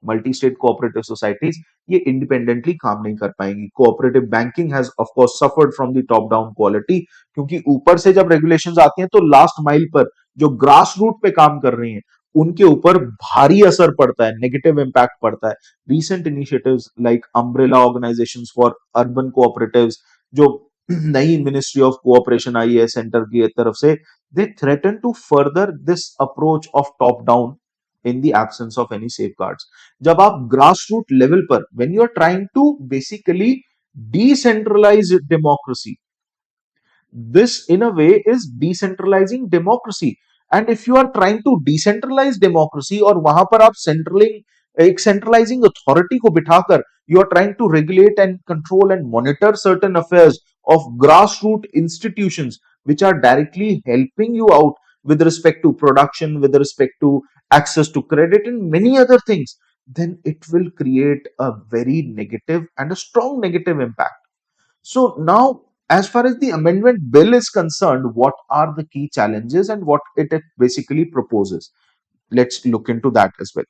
multi state cooperative societies, ये इंडिपेंडेंटली काम नहीं कर पाएंगी. Cooperative banking has of course suffered from the top down quality, क्योंकि ऊपर से जब रेगुलेशंस आती हैं तो लास्ट माइल पर जो ग्रास रूट पे काम कर रहे हैं उनके ऊपर भारी असर पड़ता है, नेगेटिव इंपैक्ट पड़ता है. Recent initiatives like umbrella organisations for urban cooperatives, जो नई ministry of cooperation IAS centre की तरफ से, they threaten to further this approach of top down in the absence of any safeguards. जब आप grassroots level पर, when you are trying to basically decentralize democracy, this in a way is decentralizing democracy. And if you are trying to decentralize democracy और वहां पर आप एक centralizing authority को बिठाकर you are trying to regulate and control and monitor certain affairs of grassroots institutions which are directly helping you out with respect to production, with respect to access to credit, and many other things, then it will create a very negative and a strong negative impact. So now, as far as the amendment bill is concerned, what are the key challenges and what it basically proposes? Let's look into that as well.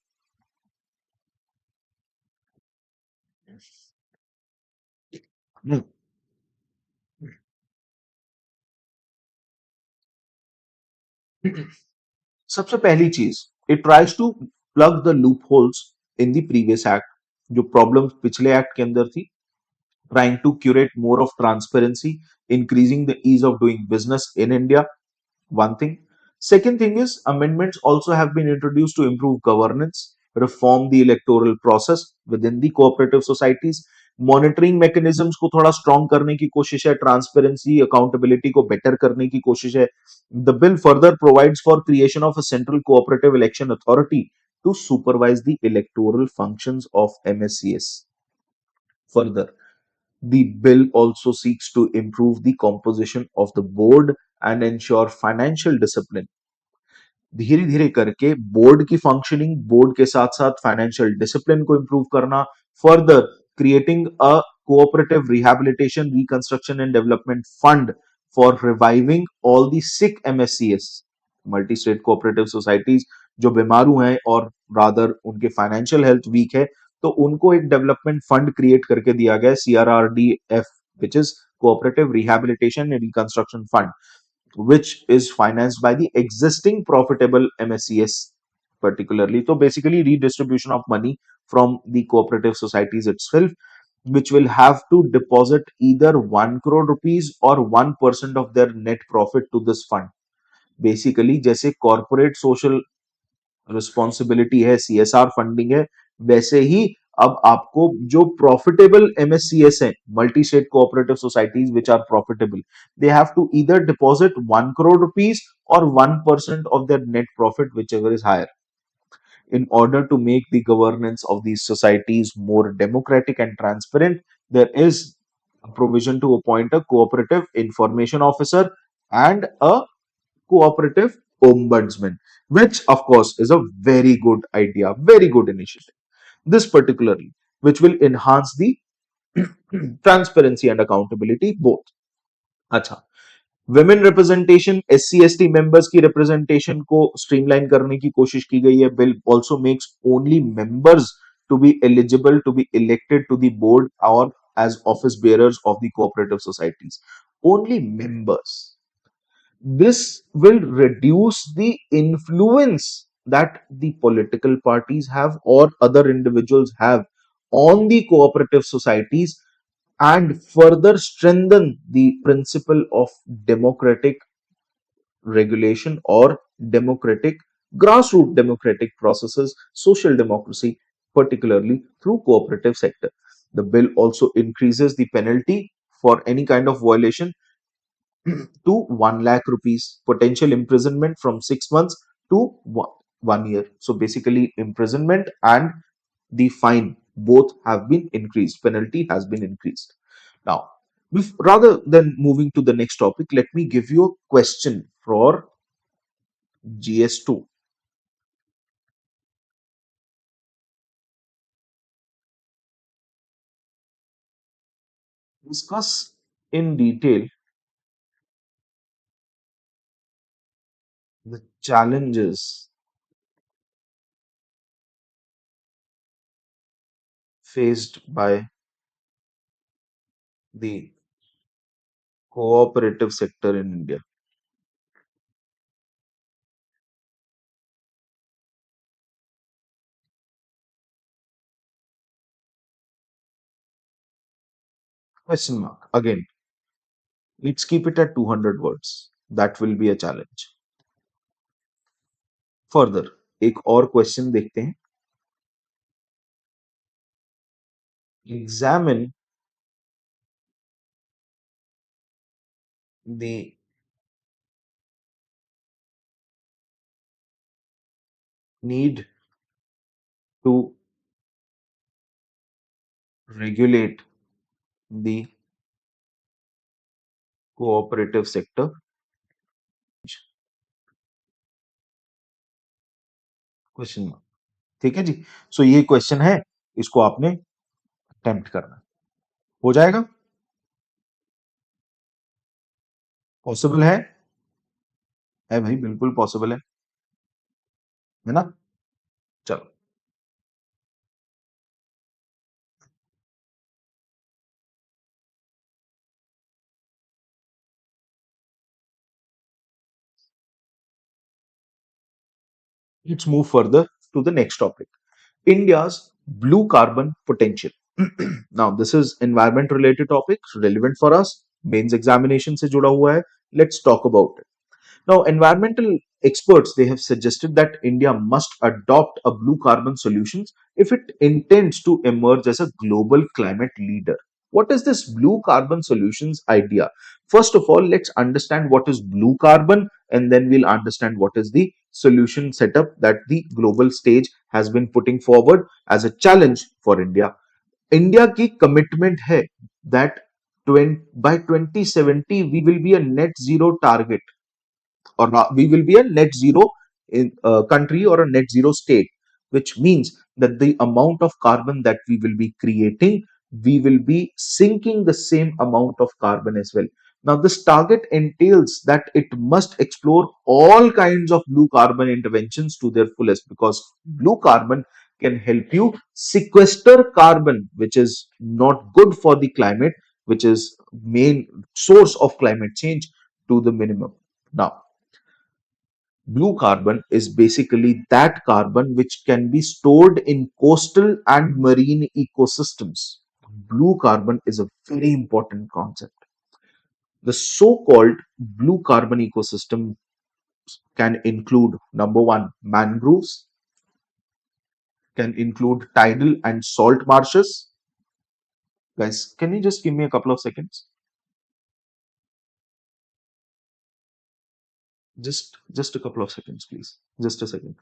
Hmm. सबसे पहली चीज, it tries to plug the loopholes in the previous act, जो problems पिछले act के अंदर थी, trying to curate more of transparency, increasing the ease of doing business in India. One thing. Second thing is, amendments also have been introduced to improve governance, reform the electoral process within the cooperative societies, monitoring mechanisms को थोड़ा strong करने की कोशिश है, transparency accountability को better करने की कोशिश है. The bill further provides for creation of a central cooperative election authority to supervise the electoral functions of MSCS. Further, the bill also seeks to improve the composition of the board and ensure financial discipline. धीरे धीरे करके board की functioning, board के साथ साथ financial discipline को improve करना, further creating a cooperative rehabilitation reconstruction and development fund for reviving all the sick MSCS, multi state cooperative societies जो बीमारू हैं और रादर उनके फाइनेंशियल हेल्थ वीक है, तो उनको एक डेवलपमेंट फंड क्रिएट करके दिया गया है, CRRDF, which is cooperative rehabilitation and reconstruction fund, which is financed by the existing profitable MSCS particularly. So basically redistribution of money from the cooperative societies itself, which will have to deposit either 1 crore rupees or 1% of their net profit to this fund. Basically जैसे corporate social responsibility है, CSR funding है, वैसे ही अब आपको जो profitable MSCS है, multi state cooperative societies which are profitable, they have to either deposit 1 crore rupees or 1% of their net profit, whichever is higher. In order to make the governance of these societies more democratic and transparent, there is a provision to appoint a cooperative information officer and a cooperative ombudsman, which of course is a very good idea, very good initiative. This particularly, which will enhance the transparency and accountability both. अच्छा, women representation, SC/ST members की representation को streamline करने की कोशिश की गई है. Bill also makes only members to be eligible to be elected to the board or as office bearers of the cooperative societies. Only members. This will reduce the influence that the political parties have or other individuals have on the cooperative societies and further strengthen the principle of democratic regulation or democratic grassroots democratic processes, social democracy, particularly through cooperative sector. The bill also increases the penalty for any kind of violation to 1 lakh rupees, potential imprisonment from 6 months to 1 year. So basically, imprisonment and the fine both have been increased, penalty has been increased. Now, rather than moving to the next topic, let me give you a question for GS2. Discuss in detail the challenges faced by the cooperative sector in India. Question mark. Again, let's keep it at 200 words. That will be a challenge. Further, एक और question देखते हैं. Examine the need to regulate the cooperative sector, question mark. ठीक है जी। सो ये question है, इसको आपने अटेम्प्ट करना है। हो जाएगा? पॉसिबल है भाई, बिल्कुल पॉसिबल है ना? चलो, let's move further to the next topic. India's blue carbon potential. Now, this is environment related topic relevant for us. Mains examination से जुड़ा हुआ है. Let's talk about it. Now, environmental experts they have suggested that India must adopt a blue carbon solutions if it intends to emerge as a global climate leader. What is this blue carbon solutions idea? First of all, let's understand what is blue carbon, and then we'll understand what is the solution setup that the global stage has been putting forward as a challenge for India. India की commitment है that by 2070 we will be a net zero target, or not, we will be a net zero in country or a net zero state, which means that the amount of carbon that we will be creating, we will be sinking the same amount of carbon as well. Now, this target entails that it must explore all kinds of blue carbon interventions to their fullest, because blue carbon can help you sequester carbon, which is not good for the climate, which is main source of climate change, to the minimum. Now, blue carbon is basically that carbon which can be stored in coastal and marine ecosystems. Blue carbon is a very important concept. The so-called blue carbon ecosystem can include number one, mangroves, can include tidal and salt marshes. Guys, can you just give me a couple of seconds? Just a couple of seconds, please. Just a second.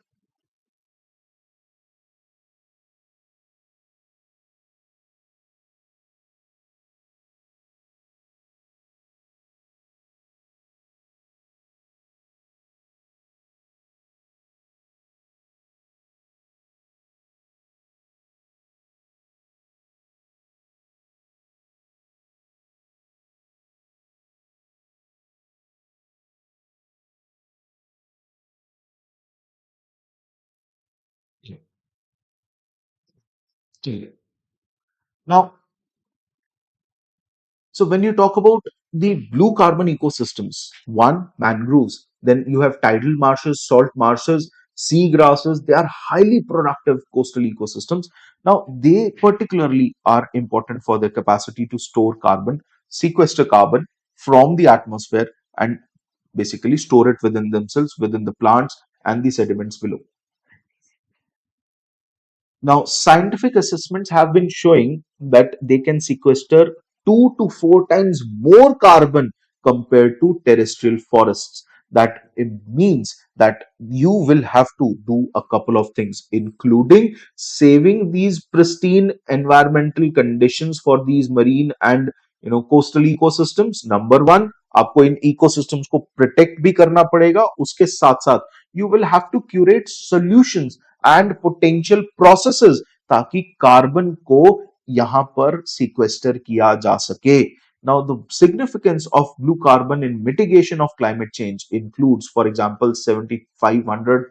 Okay. Now, so when you talk about the blue carbon ecosystems, one, mangroves, then you have tidal marshes, salt marshes, sea grasses. They are highly productive coastal ecosystems. Now, they particularly are important for their capacity to store carbon, sequester carbon from the atmosphere, and basically store it within themselves, within the plants and the sediments below. Now, scientific assessments have been showing that they can sequester 2 to 4 times more carbon compared to terrestrial forests. That it means that you will have to do a couple of things, including saving these pristine environmental conditions for these marine and coastal ecosystems. Number one, आपको इन ecosystems को protect भी करना पड़ेगा. उसके साथ साथ you will have to curate solutions and potential processes, ताकि carbon को यहां पर सिक्वेस्टर किया जा सके. Now, the significance of blue carbon in mitigation of climate change includes, for example, 7,500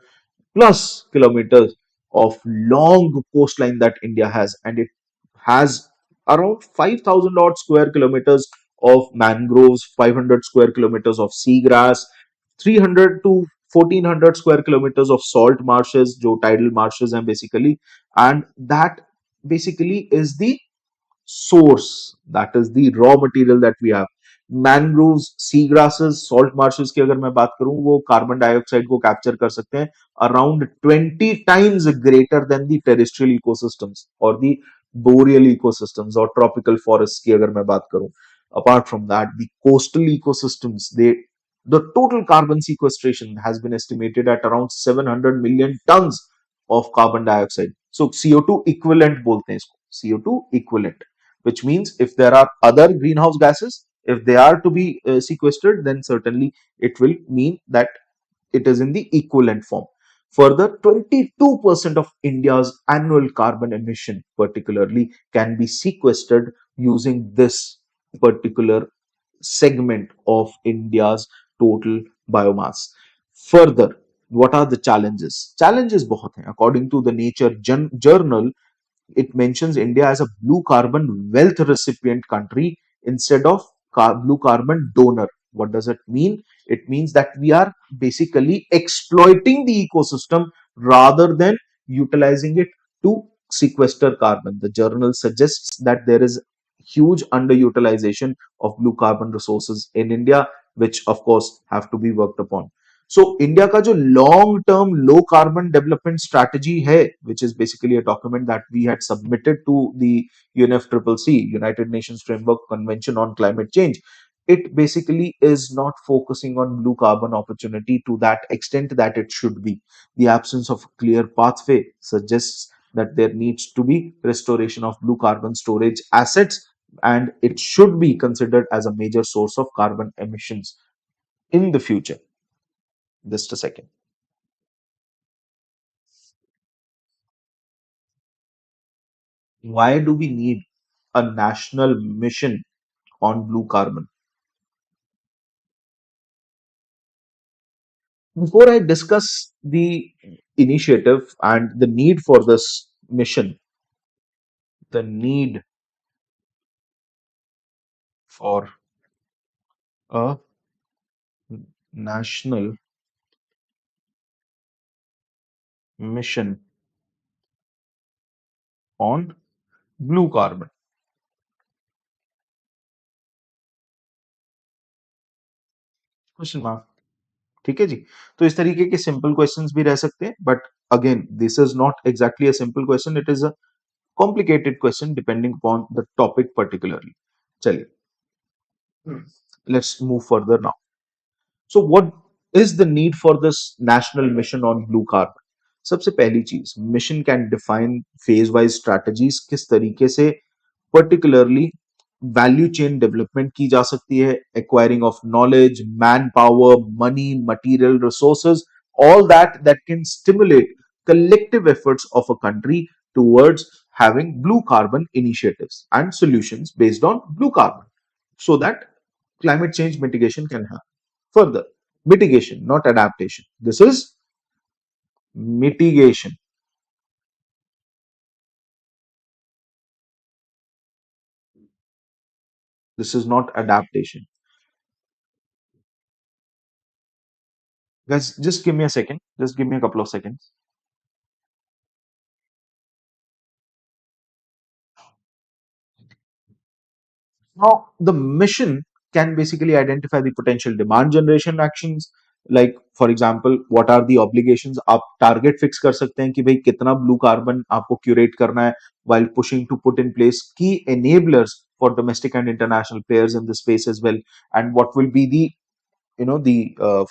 plus kilometers of long coastline that India has, and it has around 5,000 odd square kilometers of mangroves, 500 square kilometers of seagrass, 300 to 1400 square kilometers of salt marshes, जो tidal marshes हैं basically, and that basically is the source, that is the raw material that we have. Mangroves, sea grasses, salt marshes की अगर मैं बात करूं, वो carbon dioxide को capture कर सकते हैं around 20 times greater than the terrestrial ecosystems और द बोरियल इकोसिस्टम्स और ट्रॉपिकल फॉरेस्ट की अगर मैं बात करूं. Apart from that, the coastal ecosystems, the total carbon sequestration has been estimated at around 700 million tons of carbon dioxide. So CO2 equivalent बोलते हैं इसको, CO2 equivalent, which means if there are other greenhouse gases, If they are to be sequestered, then certainly it will mean that it is in the equivalent form. Further, 22% of India's annual carbon emission, particularly, can be sequestered using this particular segment of India's total biomass. Further, what are the challenges? Challenges बहुत हैं. According to the Nature Journal, it mentions India as a blue carbon wealth recipient country instead of blue carbon donor. What does it mean? It means that we are basically exploiting the ecosystem rather than utilizing it to sequester carbon. The journal suggests that there is huge underutilization of blue carbon resources in India, which of course have to be worked upon. So India का जो long term low carbon development strategy है, which is basically a document that we had submitted to the UNFCCC, United Nations Framework Convention on Climate Change, it basically is not focusing on blue carbon opportunity to that extent that it should be. The absence of clear pathway suggests that there needs to be restoration of blue carbon storage assets, and it should be considered as a major source of carbon emissions in the future. Just a second. Why do we need a national mission on blue carbon? Before I discuss the initiative and the need for this mission, the need for a national mission on blue carbon. Question mark. ठीक है जी. तो इस तरीके के simple questions भी रह सकते हैं, but again this is not exactly a simple question, it is a complicated question depending upon the topic particularly. चलिए, let's move further now. So what is the need for this national mission on blue carbon? सबसे पहली चीज, mission can define phase wise strategies, किस तरीके से particularly value chain development की जा सकती है, acquiring of knowledge, man power, money, material resources, all that can stimulate collective efforts of a country towards having blue carbon initiatives and solutions based on blue carbon, so that climate change mitigation can happen. Further, mitigation, not adaptation. This is mitigation. This is not adaptation. Guys, just give me a second. Just give me a couple of seconds. Now, the mission can basically identify the potential demand generation actions. Like, for example, what are the obligations? आप target fix कर सकते हैं कि भाई कितना blue carbon आपको curate करना है, while pushing to put in place key enablers for domestic and international players in the space as well. And what will be the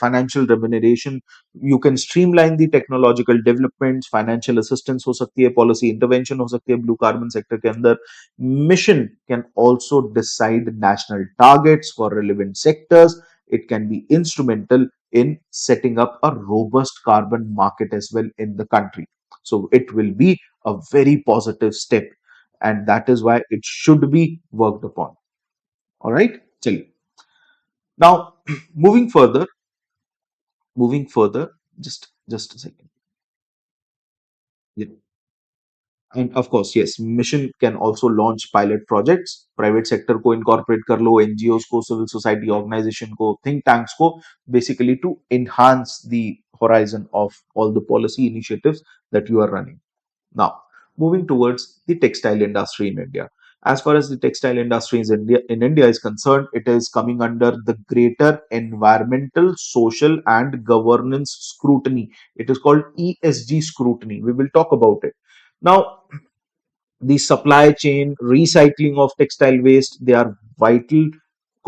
financial remuneration. You can streamline the technological developments, financial assistance हो सकती है, policy intervention हो सकती है blue carbon sector के अंदर. Mission can also decide national targets for relevant sectors. It can be instrumental in setting up a robust carbon market as well in the country. So it will be a very positive step, and that is why it should be worked upon. All right, चलिए. Now, moving further, just a second. Yeah. And of course, yes, mission can also launch pilot projects. Private sector को incorporate कर लो, NGOs को, civil society organization को, think tanks को, basically to enhance the horizon of all the policy initiatives that you are running. Now, moving towards the textile industry in India. As far as the textile industry in India is concerned, it is coming under the greater environmental, social, and governance scrutiny. It is called ESG scrutiny. We will talk about it. Now, the supply chain, recycling of textile waste, they are vital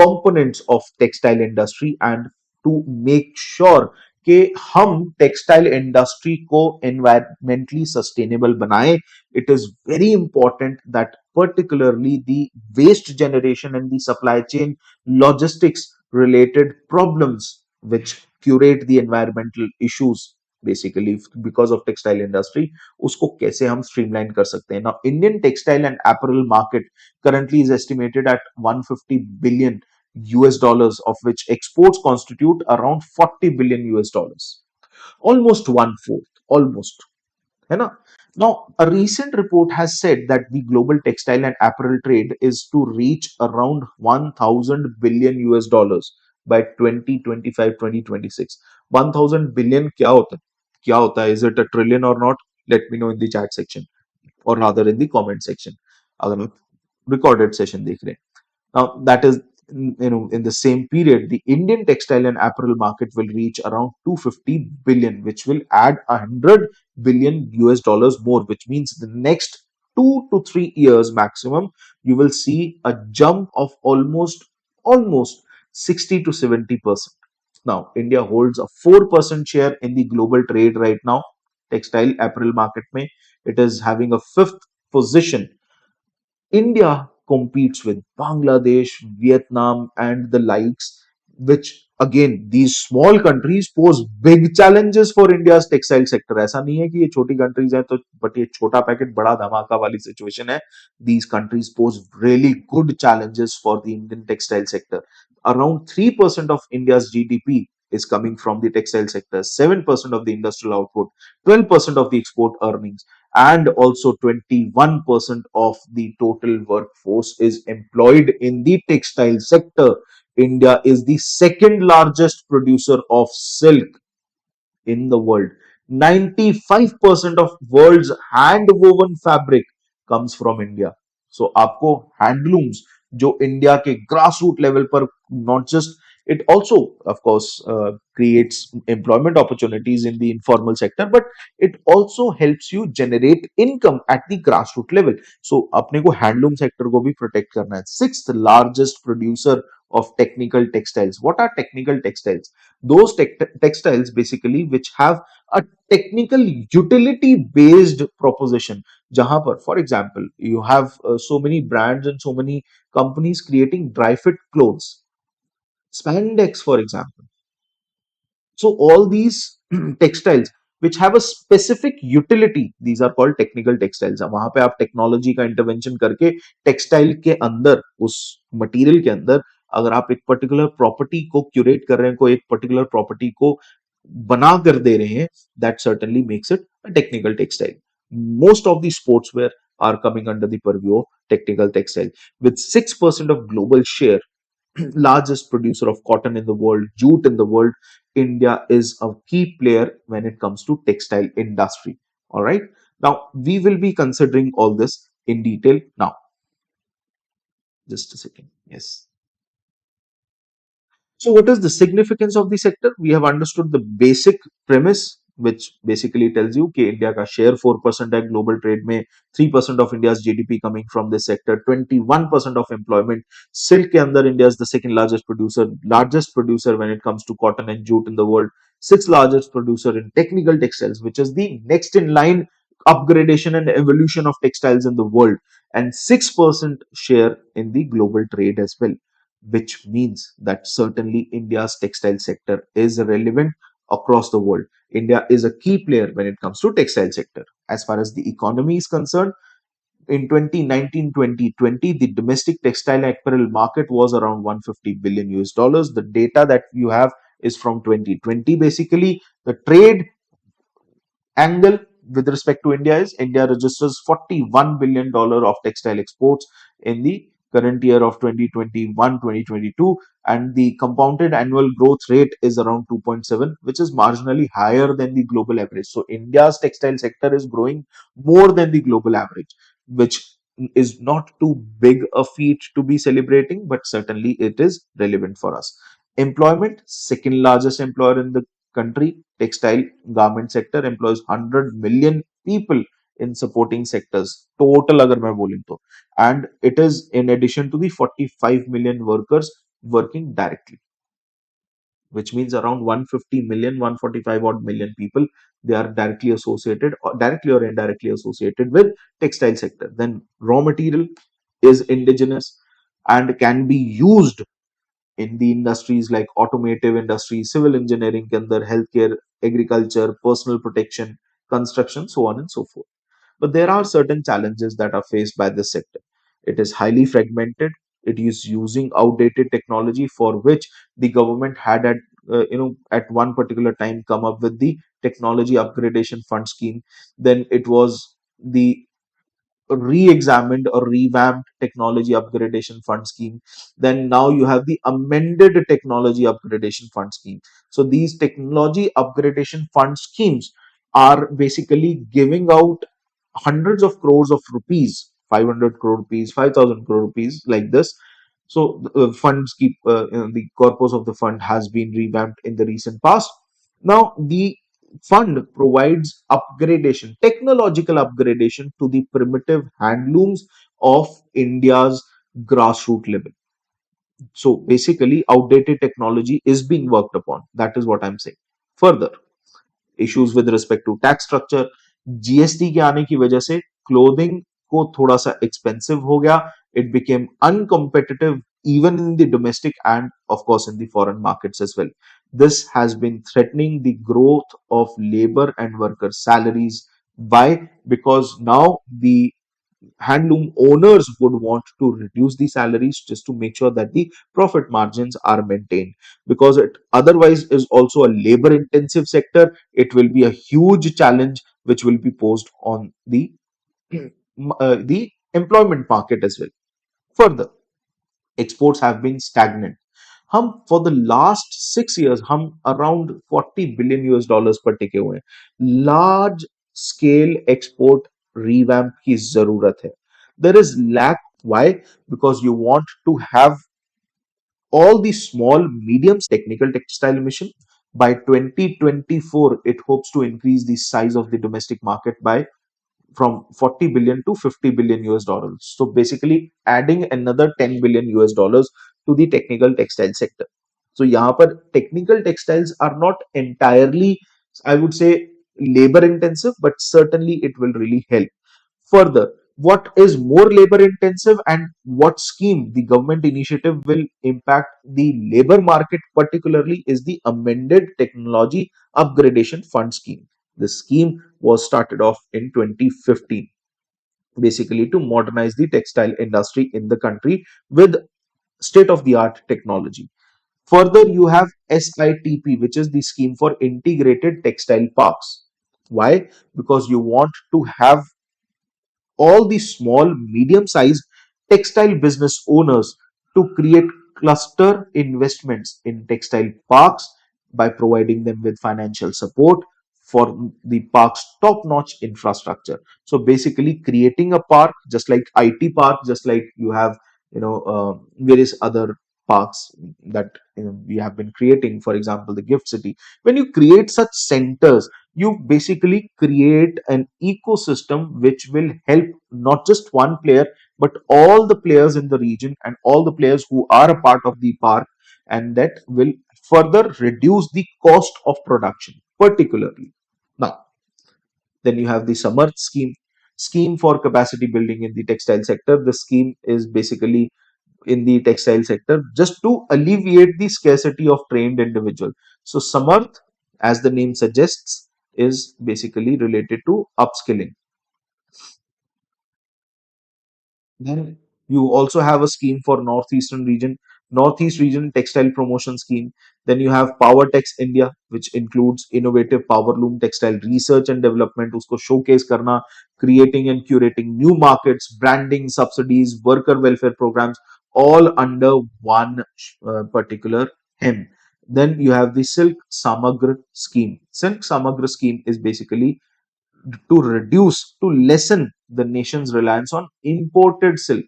components of textile industry, and to make sure कि हम textile industry को environmentally sustainable बनाएं, it is very important that particularly the waste generation and the supply chain logistics related problems which curate the environmental issues basically because of textile industry, उसको कैसे हम streamline कर सकते हैं. Now Indian textile and apparel market currently is estimated at 150 billion US dollars, of which exports constitute around 40 billion US dollars, almost one fourth, almost. है ना? Now, a recent report has said that the global textile and apparel trade is to reach around 1000 billion US dollars by 2025-2026. 1000 billion क्या होता है? क्या होता है? Is it a trillion or not? Let me know in the chat section, or rather in the comment section. अगर आप recorded session देख रहे हैं. Now, that is, in the same period, the Indian textile and apparel market will reach around 250 billion, which will add 100 billion US dollars more, which means the next 2 to 3 years maximum, you will see a jump of almost 60 to 70%. Now, India holds a 4% share in the global trade right now. Textile apparel market mein, it is having a fifth position. India competes with Bangladesh, Vietnam, and the likes, which again, these small countries pose big challenges for India's textile sector. ऐसा नहीं है कि ये छोटी countries हैं तो but ये छोटा पैकेट बड़ा धमाका वाली situation है. These countries pose really good challenges for the Indian textile sector. Around 3% of India's GDP is coming from the textile sector, 7% of the industrial output, 12% of the export earnings, and also 21% of the total workforce is employed in the textile sector. India is the second largest producer of silk in the world. 95% of world's hand woven fabric comes from India. So आपको handlooms जो India के grass root level पर, not just, it also of course creates employment opportunities in the informal sector, but it also helps you generate income at the grassroots level. So अपने को handloom sector को भी protect करना है. Sixth largest producer of technical textiles. What are technical textiles? Those textiles basically which have a technical utility based proposition, जहां पर for example you have so many brands and so many companies creating dry fit clothes, spandex for example. So all these textiles which have a specific utility, these are called technical textiles. अब वहां पे आप technology का intervention करके textile के अंदर, उस material के अंदर, अगर आप एक पर्टिकुलर प्रॉपर्टी को क्यूरेट कर रहे हैं, कोई एक पर्टिकुलर प्रॉपर्टी को बना कर दे रहे हैं, that certainly makes it a technical textile. Most of the sports wear are coming under the purview of technical textile. With 6% of global share, largest producer of cotton in the world, jute in the world, India is a key player when it comes to textile industry. All right. Now we will be considering all this in detail now. Just a second. Yes. So what is the significance of the sector? We have understood the basic premise, which basically tells you कि India का share 4% है global trade में, 3% of India's GDP coming from this sector, 21% of employment. Silk के अंदर India is the second largest producer when it comes to cotton and jute in the world. Sixth largest producer in technical textiles, which is the next in line upgradation and evolution of textiles in the world, and 6% share in the global trade as well, which means that certainly India's textile sector is relevant across the world. India is a key player when it comes to textile sector. As far as the economy is concerned, in 2019-2020, the domestic textile apparel market was around 150 billion US dollars. The data that you have is from 2020. Basically, the trade angle with respect to India is India registers $41 billion of textile exports in the current year of 2021-2022, and the compounded annual growth rate is around 2.7, which is marginally higher than the global average. So India's textile sector is growing more than the global average, which is not too big a feat to be celebrating, but certainly it is relevant for us. Employment, second largest employer in the country, textile garment sector employs 100 million people in supporting sectors total अगर मैं बोलूं तो, and it is in addition to the 45 million workers working directly, which means around 150 million, 145 odd million people, they are directly associated or directly or indirectly associated with textile sector. Then raw material, is indigenous and can be used in the industries like automotive industry, civil engineering के अंदर, healthcare, agriculture, personal protection, construction, so on and so forth. But there are certain challenges that are faced by this sector. It is highly fragmented. It is using outdated technology for which the government had at one particular time come up with the technology upgradation fund scheme. Then it was the re-examined or revamped technology upgradation fund scheme. Then now you have the amended technology upgradation fund scheme. So these technology upgradation fund schemes are basically giving out hundreds of crores of rupees, 500 crore rupees, 5,000 crore rupees, like this. So funds keep the corpus of the fund has been revamped in the recent past. Now the fund provides upgradation, technological upgradation to the primitive handlooms of India's grassroots level. So basically, outdated technology is being worked upon. That is what I'm saying. Further, issues with respect to tax structure, GST के आने की वजह से clothing को थोड़ा सा expensive हो गया. It became uncompetitive even in the domestic and of course in the foreign markets as well. This has been threatening the growth of labor and worker salaries. Why? Because now the handloom owners would want to reduce the salaries just to make sure that the profit margins are maintained, because it otherwise is also a labor intensive sector. It will be a huge challenge which will be posed on the employment market as well. Further, exports have been stagnant. हम for the last 6 years हम around 40 billion US dollars पर टिके हुए हैं. Large scale export revamp की जरूरत है. There is lack. Why? Because you want to have all the small medium technical textile mission. By 2024 it hopes to increase the size of the domestic market by from 40 billion to 50 billion US dollars. So basically adding another 10 billion US dollars to the technical textile sector. So यहाँ पर technical textiles are not entirely, I would say, labor intensive, but certainly it will really help. Further, what is more labor intensive and what scheme the government initiative will impact the labor market particularly is the amended technology upgradation fund scheme. The scheme was started off in 2015, basically to modernize the textile industry in the country with state of the art technology. Further, you have SITP, which is the scheme for integrated textile parks. Why? Because you want to have all the small, medium sized textile business owners to create cluster investments in textile parks by providing them with financial support for the park's top notch infrastructure. So basically creating a park just like IT park, just like you have various other parks that we have been creating, for example the gift city. When you create such centers, you basically create an ecosystem which will help not just one player but all the players in the region and all the players who are a part of the park, and that will further reduce the cost of production particularly. Now then you have the Samarth scheme for capacity building in the textile sector. The scheme is basically in the textile sector just to alleviate the scarcity of trained individual. So Samarth, as the name suggests, is basically related to upskilling. Then you also have a scheme for Northeast region textile promotion scheme. Then you have PowerTex India, which includes innovative powerloom textile research and development. Usko showcase karna, creating and curating new markets, branding, subsidies, worker welfare programs, all under one particular hem. Then you have the Silk Samagra scheme. Silk Samagra scheme is basically to lessen the nation's reliance on imported silk.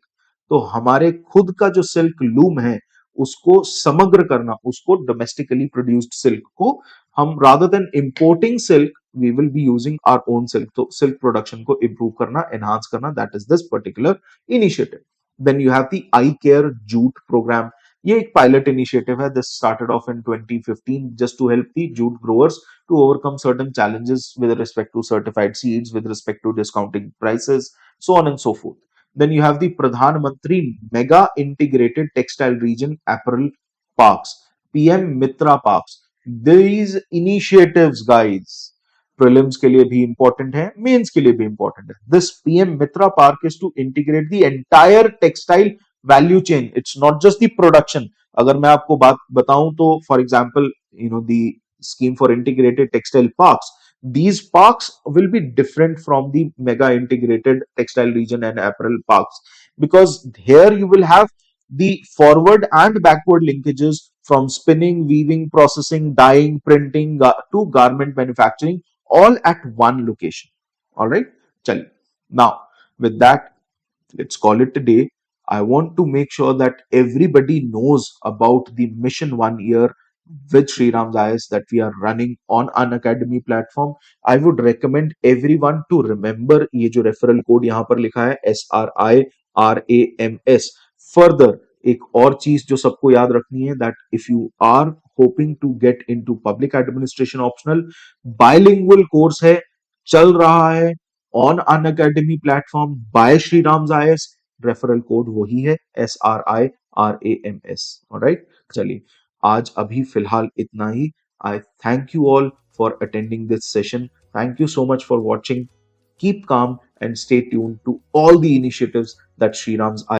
तो हमारे खुद का जो silk loom है उसको समग्र करना, उसको domestically produced silk को हम rather than importing silk we will be using our own silk. तो silk production को improve करना, enhance करना, that is this particular initiative. Then you have the eye care jute program. ये एक pilot initiative है. This started off in 2015 just to help the jute growers to overcome certain challenges with respect to certified seeds, with respect to discounting prices, so on and so forth. Then you have the Pradhan Mantri Mega Integrated Textile Region Apparel Parks, PM Mitra Parks. These initiatives, guys, prelims के लिए भी important है, mains के लिए भी important है. This PM Mitra park is to integrate the entire textile value chain. It's not just the production. अगर मैं आपको बात बताऊं तो for example the scheme for integrated textile parks, these parks will be different from the mega integrated textile region and apparel parks, because here you will have the forward and backward linkages from spinning, weaving, processing, dyeing, printing to garment manufacturing, all at one location. All right, chaliye. Now with that, let's call it a day. I want to make sure that everybody knows about the Mission 1 Year with Sri Ram's IAS that we are running on an academy platform. I would recommend everyone to remember ये जो referral code यहाँ पर लिखा है SRIRAMS. Further, एक और चीज जो सबको याद रखनी है, that if you are hoping to get into public administration optional, bilingual course है, चल रहा है on Unacademy platform by Shri Ram IAS. Referral code वही है SRIRAMS. ऑलराइट, चलिए आज अभी फिलहाल इतना ही. I thank you all for attending this session. Thank you so much for watching. Keep calm and stay tuned to all the initiatives that Sri Ram's